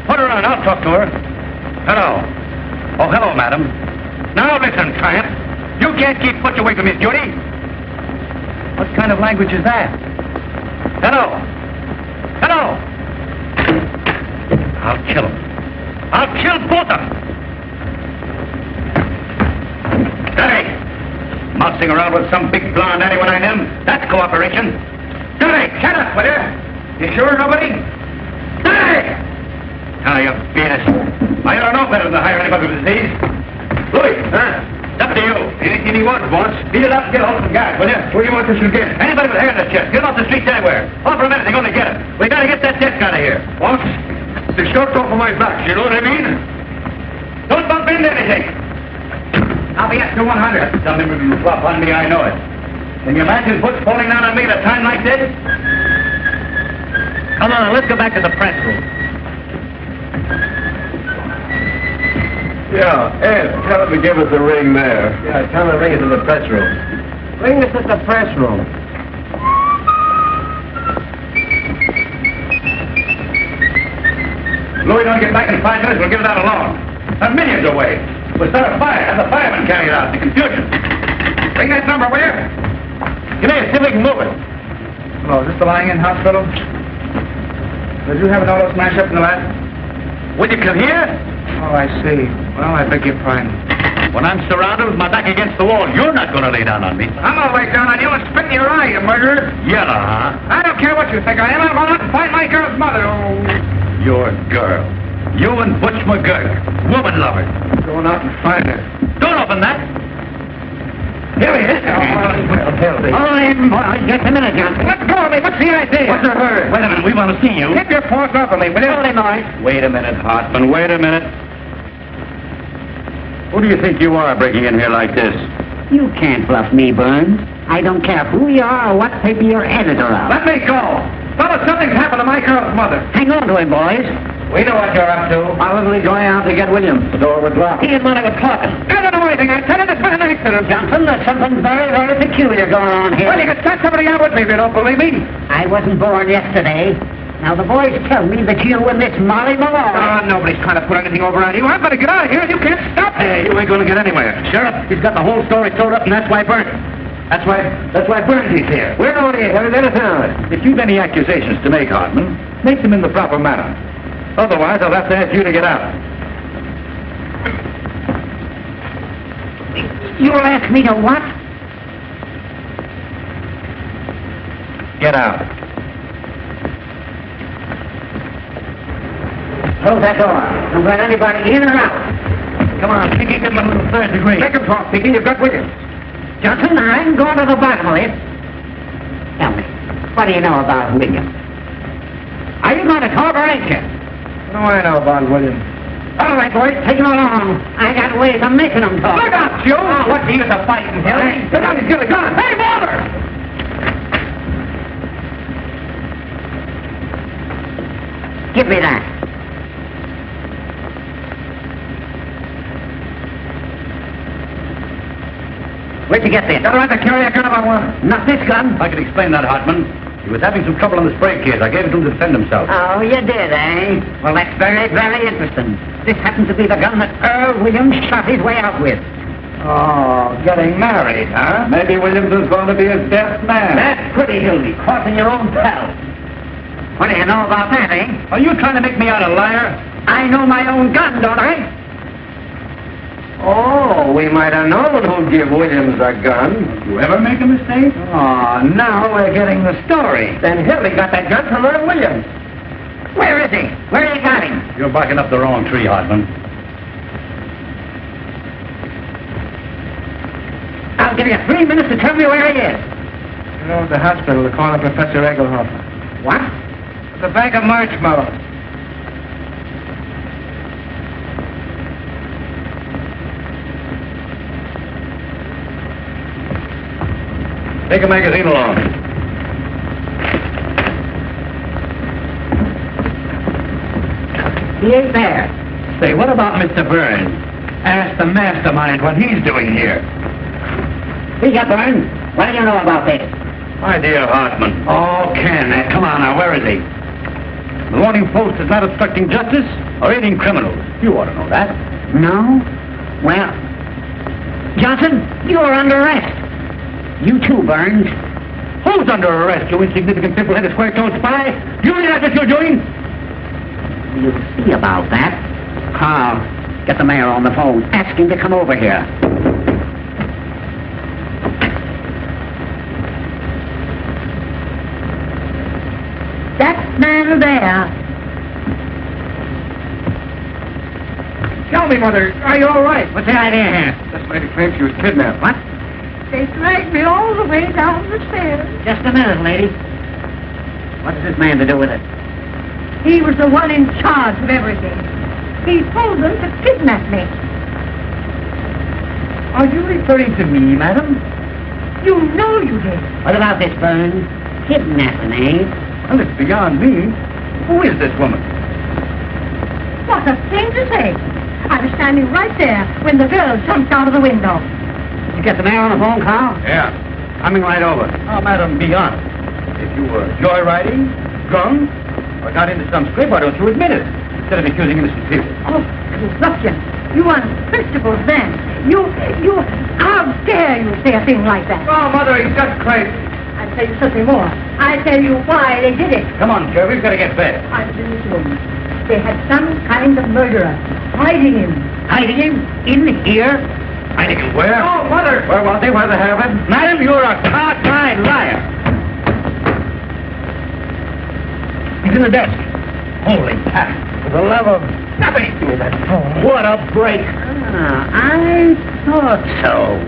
Put her on. I'll talk to her. Hello. Oh, hello, madam. Now, listen, tramp. You can't keep Butch away from his duty. What kind of language is that? Hello. Hello.
I'll kill him. I'll kill both of them. Steady! Mousing around with some big blonde anyone I am. That's cooperation. Steady! Shut up, will you? You sure nobody? Steady! Now you beat us. I don't know better than to hire anybody with disease. Louis, huh? Up to you. Anything you want, boss. Beat it up and get a hold of some guys, will you? Where do you want this to get? Anybody with hair in the chest. Get them off the streets anywhere. Offer them anything, only get it. We gotta get that desk out of here. Boss, the shirt's off of my back, you know what I mean? Don't bump into anything. I'll be extra 100. Tell him to flop on me, I know it. Can you imagine Butch falling down on me at a time like this? Come on, let's go back to the press room.
Yeah, Ed, tell him to give us a ring there.
Yeah, tell him to ring us in the press room.
Ring us at the press room.
Louis don't get back in 5 minutes, we'll give it out alone. A million's away. We'll start a fire, have the firemen carry it out, the confusion. Ring that number, will you? Come here, see if we can move it.
Hello, is this the lying-in hospital? Did you have an auto smash up in the last?
Would you come here?
Oh, I see. Well, I beg your pardon.
When I'm surrounded with my back against the wall, you're not going to lay down on me.
I'm gonna lay down on you and spit in your eye, you murderer.
Yellow, huh?
I don't care what you think I am. I'm going out and find my girl's mother. Oh.
Your girl. You and Butch McGurk, woman lover.
Going out and find her.
Don't open that. Here he is.
Hildy. All right, boys. Just a minute, Johnson.
Let go of me. What's the idea?
What's the hurry? Wait a minute. We want to see you.
Keep your paws off of me, will you?
Hold him, boys.
Wait a minute, Hartman. Wait a minute. Who do you think you are breaking in here like this?
You can't bluff me, Burns. I don't care who you are or what paper you're editor of.
Let me go. Fellas, something's happened to my girl's mother.
Hang on to him, boys.
We know what you're up to.
Probably going out to get Williams. The door was locked.
He and Monica talking.
I don't know anything. I tell you, this was an accident.
Johnson, there's something very, very peculiar going on here.
Well, you can start somebody out with me if you don't believe me.
I wasn't born yesterday. Now, the boys tell me that you and this Molly Malone...
Nobody's trying to put anything over on you. I'm going to get out of here, and you can't stop me.
Hey, you ain't going to get anywhere. Sheriff, he's got the whole story sewed up, and that's why Burns. That's why Burns is here.
We're nobody here. We're in town.
If you've any accusations to make, Hartman, make them in the proper manner. Otherwise, I'll have to ask you to get out.
You'll ask me to what?
Get out.
Close that door. Don't let anybody in or out.
Come on, Pinky, give him a little third degree.
Make him talk, Pinky. You've got Williams.
Johnson, I'm going to the bottom of it. Tell me, what do you know about Williams? Are you going to talk or ain't you?
What do I know about Williams?
All right, boys, take him along. I got ways of making them talk.
Look out, Joe!
Oh, what's the use of fighting, Hildy?
Look out, he's got a gun. Hey, Walter!
Give me that. Where'd you get this?
Don't have to carry a gun if I want it.
Not this gun.
I can explain that, Hartman. He was having some trouble on the spray case. I gave it to him to defend himself.
Oh, you did, eh? Well, that's very, very interesting. This happens to be the gun that Earl Williams shot his way out with.
Oh, getting married, huh?
Maybe Williams is going to be a deaf man.
That's pretty, Hildy. Caught in your own pal. What do you know about that, eh?
Are you trying to make me out a liar?
I know my own gun, don't I?
Oh, we might have known who'd give Williams a gun.
You ever make a mistake?
Oh, now we're getting the story. Then Hildy got that gun from Earl Williams.
Where is he? Where you got him?
You're barking up the wrong tree, Hartman.
I'll give you 3 minutes to tell me where he is.
You know, at the hospital, they're calling Professor Egelhofer.
What?
The bag of marshmallows.
Take a magazine along.
He ain't there.
Say, what about Mr. Burns? Ask the mastermind what he's doing here.
Speak up, Burns. What do you know about this?
My dear Hartman. Oh, Ken, come on now, where is he? The Morning Post is not obstructing justice or aiding criminals. You ought to know that.
No? Well, Johnson, you're under arrest. You too, Burns.
Who's under arrest, you insignificant, simple-headed, square-toed spy? Do you realize what you're doing?
We'll see about that. Carl, get the mayor on the phone. Ask him to come over here. That man there.
Tell me, Mother, are you all right?
What's the idea here?
This lady claims she was kidnapped.
What?
They dragged me all the way down the stairs.
Just a minute, lady. What has this man to do with it?
He was the one in charge of everything. He told them to kidnap me.
Are you referring to me, madam?
You know you did.
What about this, Burns? Kidnapping, eh?
Well, it's beyond me. Who is this woman?
What a thing to say. I was standing right there when the girl jumped out of the window.
You get the mayor on the phone, Carl?
Yeah, coming right over. Oh, madam, be honest. If you were joyriding, drunk, or got into some scrape, why don't you admit it? Instead of accusing innocent people.
Oh, you ruffian. You unspeakable man. How dare you say a thing like that?
Oh, Mother, he's just crazy.
I'll tell you something more. I'll tell you why they did it.
Come on, Sheriff, we've got to get bed.
I was in this room. They had some kind of murderer hiding him.
Hiding him? In here?
Hiding him where? Oh, Mother! Where was he? Where they have him?
Madam, you're a cockeyed liar.
He's in the desk. Holy cat. For the love of... Nothing! Give me that phone. What a break.
I thought so.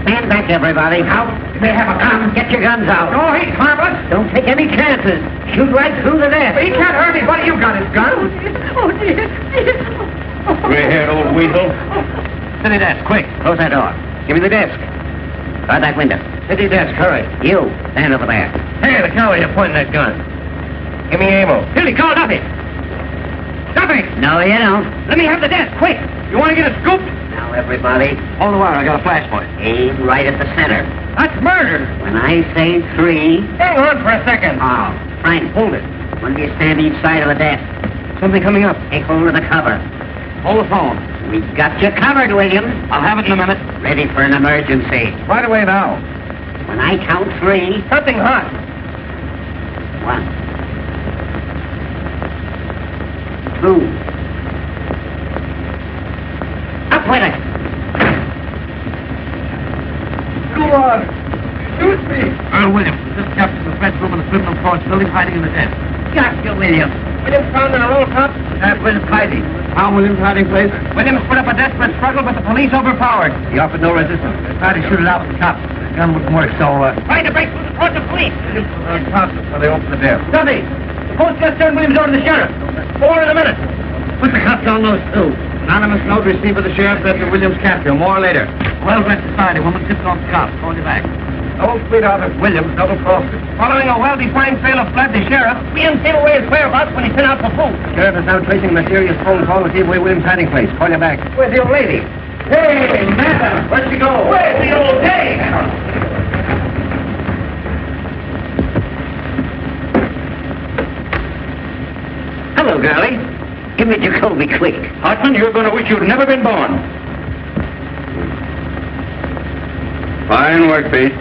Stand back, everybody. Out. They have a gun. Get your guns out.
Oh, he's harmless.
Don't take any chances. Shoot right through the desk.
He can't hurt me. What do you got, his gun?
Oh, dear.
Gray-haired old weasel.
City desk, quick. Close that door. Give me the desk. Guard that window.
City desk, hurry.
You, stand over there.
Hey, the cow, you're pointing that gun. Give me ammo. Hildy, call Duffy. Duffy!
No, you don't.
Let me have the desk, quick. You want to get a scoop?
Now, everybody,
Hold the wire, I got a flash point.
aim right at the center.
That's murder.
When I say 3...
Hang on for a second.
Oh, Frank, hold it. One of you stand each side of the desk.
Something coming up.
Take hold of the cover.
Hold the phone.
We've got you covered, Williams.
I'll have it in a minute.
Ready for an emergency.
Right away now.
When I count 3...
Something hot.
1... 2... Up with it!
Go on. Shoot me.
Earl Williams, this captain of the French room in the criminal court building hiding in the desk.
Got you, Williams.
Williams found in a roll top.
Williams hiding. Found Williams hiding place. Williams put up a desperate struggle, but the police overpowered. He offered no resistance. They tried to shoot it out with the cops. The gun wouldn't work, so,
Trying to break through the court of police.
Williams was unconscious when they opened the door.
Duffy, the post just turned Williams over to the sheriff. 4 in a minute.
Put the cuffs on those two. Anonymous note received by the sheriff after Williams' capture. More later. Well-dressed society woman tipped off the cops. Called you back.
Old sweetheart of Williams double-crossed us. Following a well-defined trail of blood, the sheriff, we didn't give away his whereabouts when he sent out for food.
Sheriff is now tracing a mysterious phone call to see away Williams' hiding place. Call you back.
Where's the old lady? Hey, madam, where'd she go? Where's the old dame?
Hello, girlie. Give me Jacoby quick.
Hartman, you're going to wish you'd never been born.
Fine work, Pete.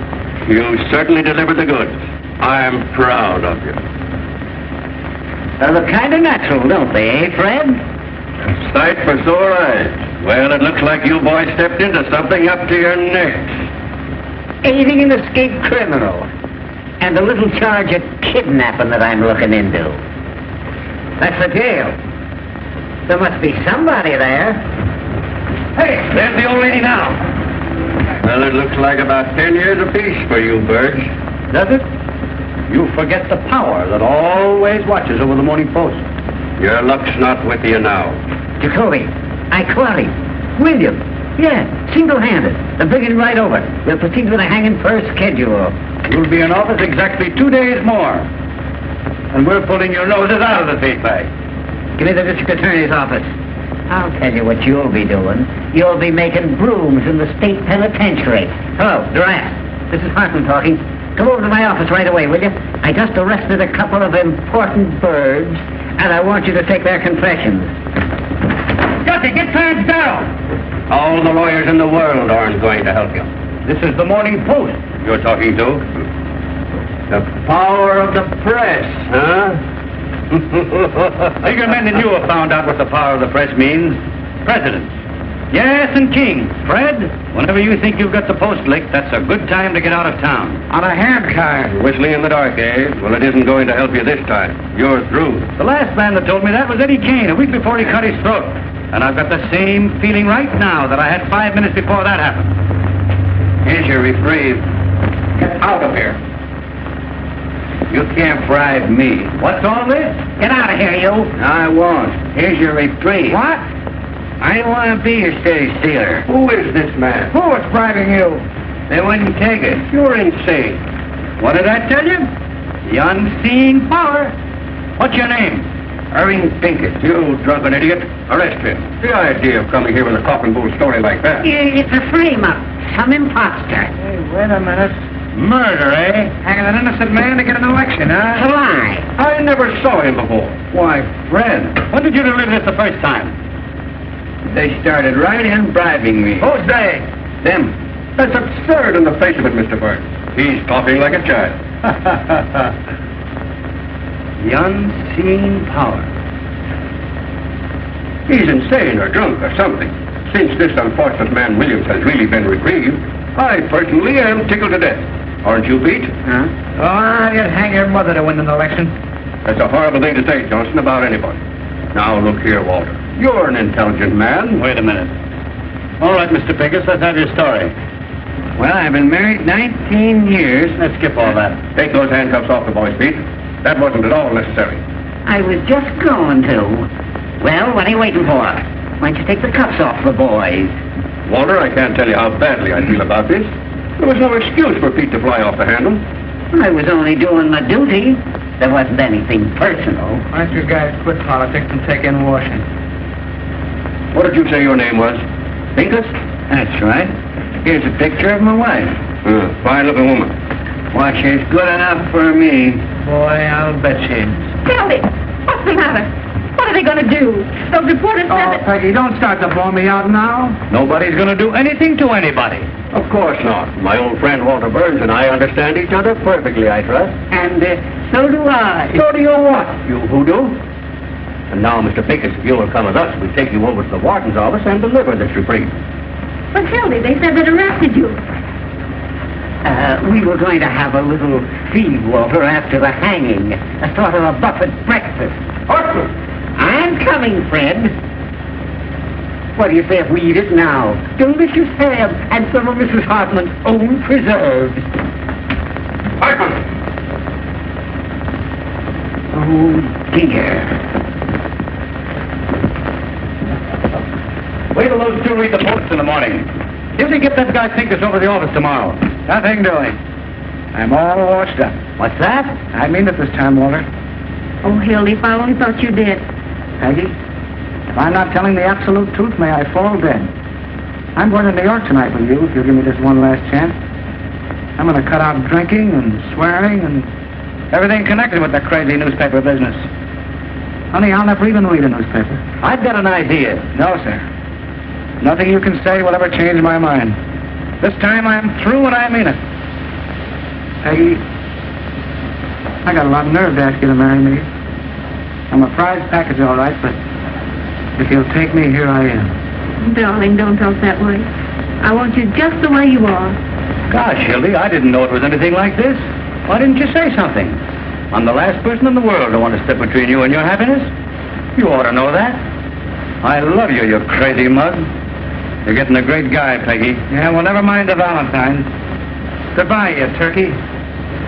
You certainly delivered the goods. I'm proud of you.
They look kind of natural, don't they, eh, Fred?
Sight for sore eyes. Well, it looks like you boys stepped into something up to your necks.
Aiding an escaped criminal. And a little charge of kidnapping that I'm looking into. That's the jail. There must be somebody there.
Hey, there's the old lady now.
Well, it looks like about 10 years apiece for you, Birch.
Does it? You forget the power that always watches over the Morning Post.
Your luck's not with you now.
Jacoby, I caught him. William. Yeah, single-handed. They're bringing him right over. We'll proceed with a hanging per schedule.
You'll be in office exactly 2 days more. And we're pulling your noses out of the tape bag.
Give me the district attorney's office. I'll tell you what you'll be doing. You'll be making brooms in the state penitentiary. Hello, Durant. This is Hartman talking. Come over to my office right away, will you? I just arrested a couple of important birds, and I want you to take their confessions.
Jesse, get Clarence Darrow.
All the lawyers in the world aren't going to help you.
This is the Morning Post.
You're talking to? The power of the press, huh?
Bigger men than you have found out what the power of the press means. Presidents. Yes, and kings. Fred, whenever you think you've got the post licked, that's a good time to get out of town.
On a handcart. Whistling in the dark, eh? Well, it isn't going to help you this time. You're through.
The last man that told me that was Eddie Kane a week before he cut his throat. And I've got the same feeling right now that I had 5 minutes before that happened.
Here's your reprieve. Get out of here. You can't bribe me.
What's all this?
Get out of here, you.
I won't. Here's your reprieve.
What?
I don't want to be your steady stealer. Who is this man?
Who was bribing you?
They wouldn't take it. You're insane.
What did I tell you? The unseen power. What's your name?
Irving Pinkett. You drunken idiot. Arrest him. The idea of coming here with a cock and bull story like that.
It's a frame-up. Some imposter.
Hey, wait a minute. Murder, eh? Hanging an innocent man to get an election, huh?
It's a lie.
I never saw him before.
Why, Fred, when did you deliver this the first time?
They started right in bribing me.
Who's they?
Them. That's absurd in the face of it, Mr. Burns. He's talking like a child.
The unseen power.
He's insane or drunk or something. Since this unfortunate man Williams has really been reprieved, I personally am tickled to death. Aren't you, Pete?
Huh? Oh, you'd hang your mother to win an election.
That's a horrible thing to say, Johnson, about anybody. Now, look here, Walter. You're an intelligent man.
Wait a minute. All right, Mr. Pincus, let's have your story.
Well, I've been married 19 years.
Let's skip all that.
Take those handcuffs off the boys, Pete. That wasn't at all necessary.
I was just going to. Well, what are you waiting for? Why don't you take the cuffs off the boys?
Walter, I can't tell you how badly I feel about this. There was no excuse for Pete to fly off the handle.
I was only doing my duty. There wasn't anything personal.
Why don't you guys quit politics and take in washing?
What did you say your name was?
Pincus? That's right. Here's a picture of my wife.
Fine-looking woman.
Why, she's good enough for me. Boy, I'll bet she is.
Hildy, what's the matter? What are they going to do? Those reporters said that...
Peggy, don't start to blow me out now. Nobody's going to do anything to anybody.
Of course not. My old friend Walter Burns and I understand each other perfectly, I trust.
And so do I.
So do you what, you hoodoo? And now, Mr. Pincus, if you will come with us, we'll take you over to the warden's office and deliver this reprieve.
But Hildy, they said they'd arrested you.
We were going to have a little feed, Walter, after the hanging. A sort of a buffet breakfast.
Horseman!
I'm coming, Fred. What do you say if we eat it now? Delicious ham and some of Mrs. Hartman's own preserves.
Horseman!
Oh, dear.
Wait till those two read the Post in the morning. Hildy, get that guy Pincus over to the office tomorrow. Nothing doing. I'm all washed up. What's that? I mean it this time, Walter.
Oh, Hildy, if I only thought you did.
Peggy, if I'm not telling the absolute truth, may I fall dead. I'm going to New York tonight with you, if you'll give me this one last chance. I'm going to cut out drinking and swearing and everything connected with the crazy newspaper business. Honey, I'll never even read a newspaper. I've got an idea. No, sir. Nothing you can say will ever change my mind. This time I'm through and I mean it. Peggy, I got a lot of nerve to ask you to marry me. I'm a prize package, all right, but if you'll take me, here I am.
Darling, don't talk that way. I want you just the way you are.
Gosh, Hildy, I didn't know it was anything like this. Why didn't you say something? I'm the last person in the world to want to step between you and your happiness. You ought to know that. I love you, you crazy mug. You're getting a great guy, Peggy. Yeah, well, never mind the Valentines. Goodbye, you turkey.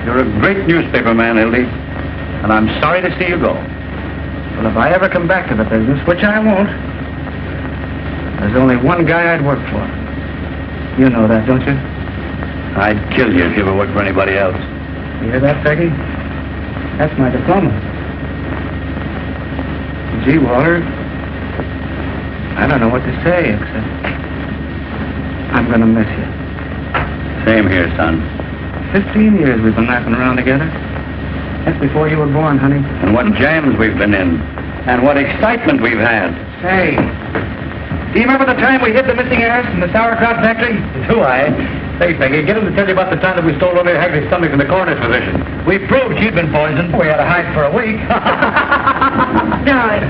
You're a great newspaper man, Hildy, and I'm sorry to see you go. But if I ever come back to the business, which I won't, there's only one guy I'd work for. You know that, don't you? I'd kill you if you ever worked for anybody else. You hear that, Peggy? That's my diploma. Gee, Walter, I don't know what to say, except I'm going to miss you. Same here, son. 15 years we've been laughing around together. That's before you were born, honey. And what jams we've been in. And what excitement we've had. Say, do you remember the time we hid the missing heiress in the sauerkraut factory? Do I?
Say, Peggy, get him to tell you about the time that we stole Olivia Hagley's stomach in the coroner's position. We proved she'd been poisoned. We had to hide for a week.
Darling,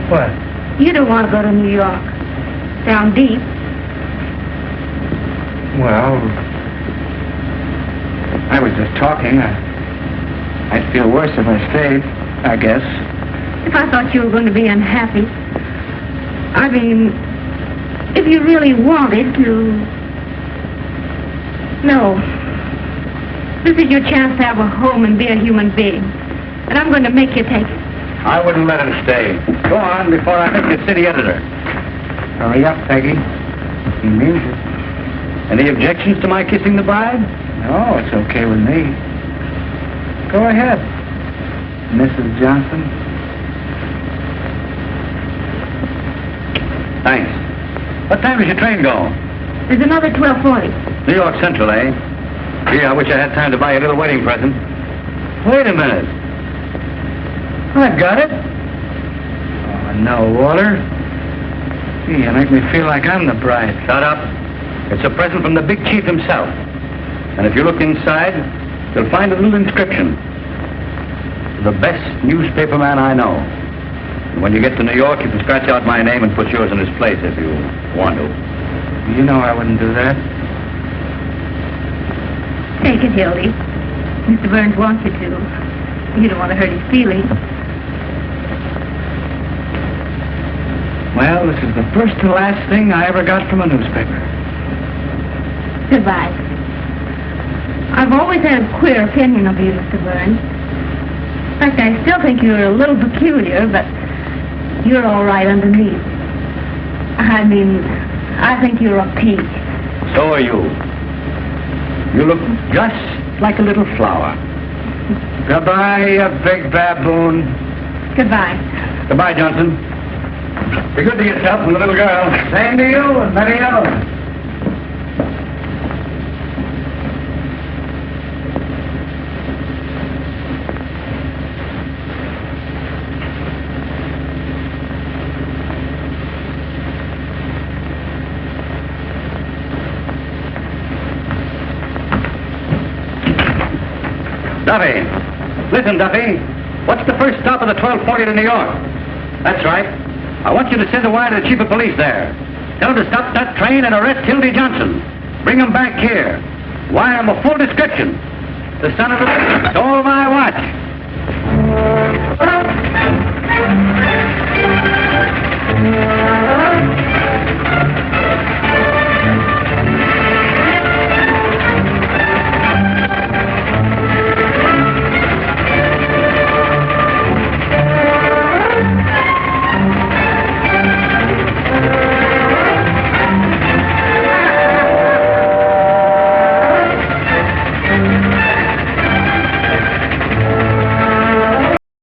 What?
you don't want to go to New York. Down deep.
Well, I was just talking. I'd feel worse if I stayed, I guess.
If I thought you were going to be unhappy. I mean, if you really wanted to... No. This is your chance to have a home and be a human being. And I'm going to make you take it.
I wouldn't let him stay. Go on before I make you city editor.
Hurry up, Peggy. He means it.
Any objections to my kissing the bride?
No, it's okay with me. Go ahead, Mrs. Johnson.
Thanks. What time does your train go?
There's another 12:40.
New York Central, eh? Gee, I wish I had time to buy you a little wedding present. Wait a minute. I've got it.
Oh, no, Walter. Gee, you make me feel like I'm the bride.
Shut up. It's a present from the big chief himself. And if you look inside, you'll find a little inscription. The best newspaper man I know. And when you get to New York, you can scratch out my name and put yours in his place if you want to.
You know I wouldn't do that.
Take it, Hildy. Mr. Burns wants you to. You don't want to hurt his feelings.
Well, this is the first and last thing I ever got from a newspaper.
Goodbye. I've always had a queer opinion of you, Mr. Burns. In fact, I still think you're a little peculiar, but you're all right underneath. I mean, I think you're a peach.
So are you. You look just like a little flower.
Goodbye, you big baboon.
Goodbye.
Goodbye, Johnson. Be good to yourself and the little girl.
Same to you and many others.
Duffy. Listen, Duffy. What's the first stop of the 12:40 to New York? That's right. I want you to send a wire to the chief of police there. Tell him to stop that train and arrest Hildy Johnson. Bring him back here. Wire him a full description. The son of a... stole my watch.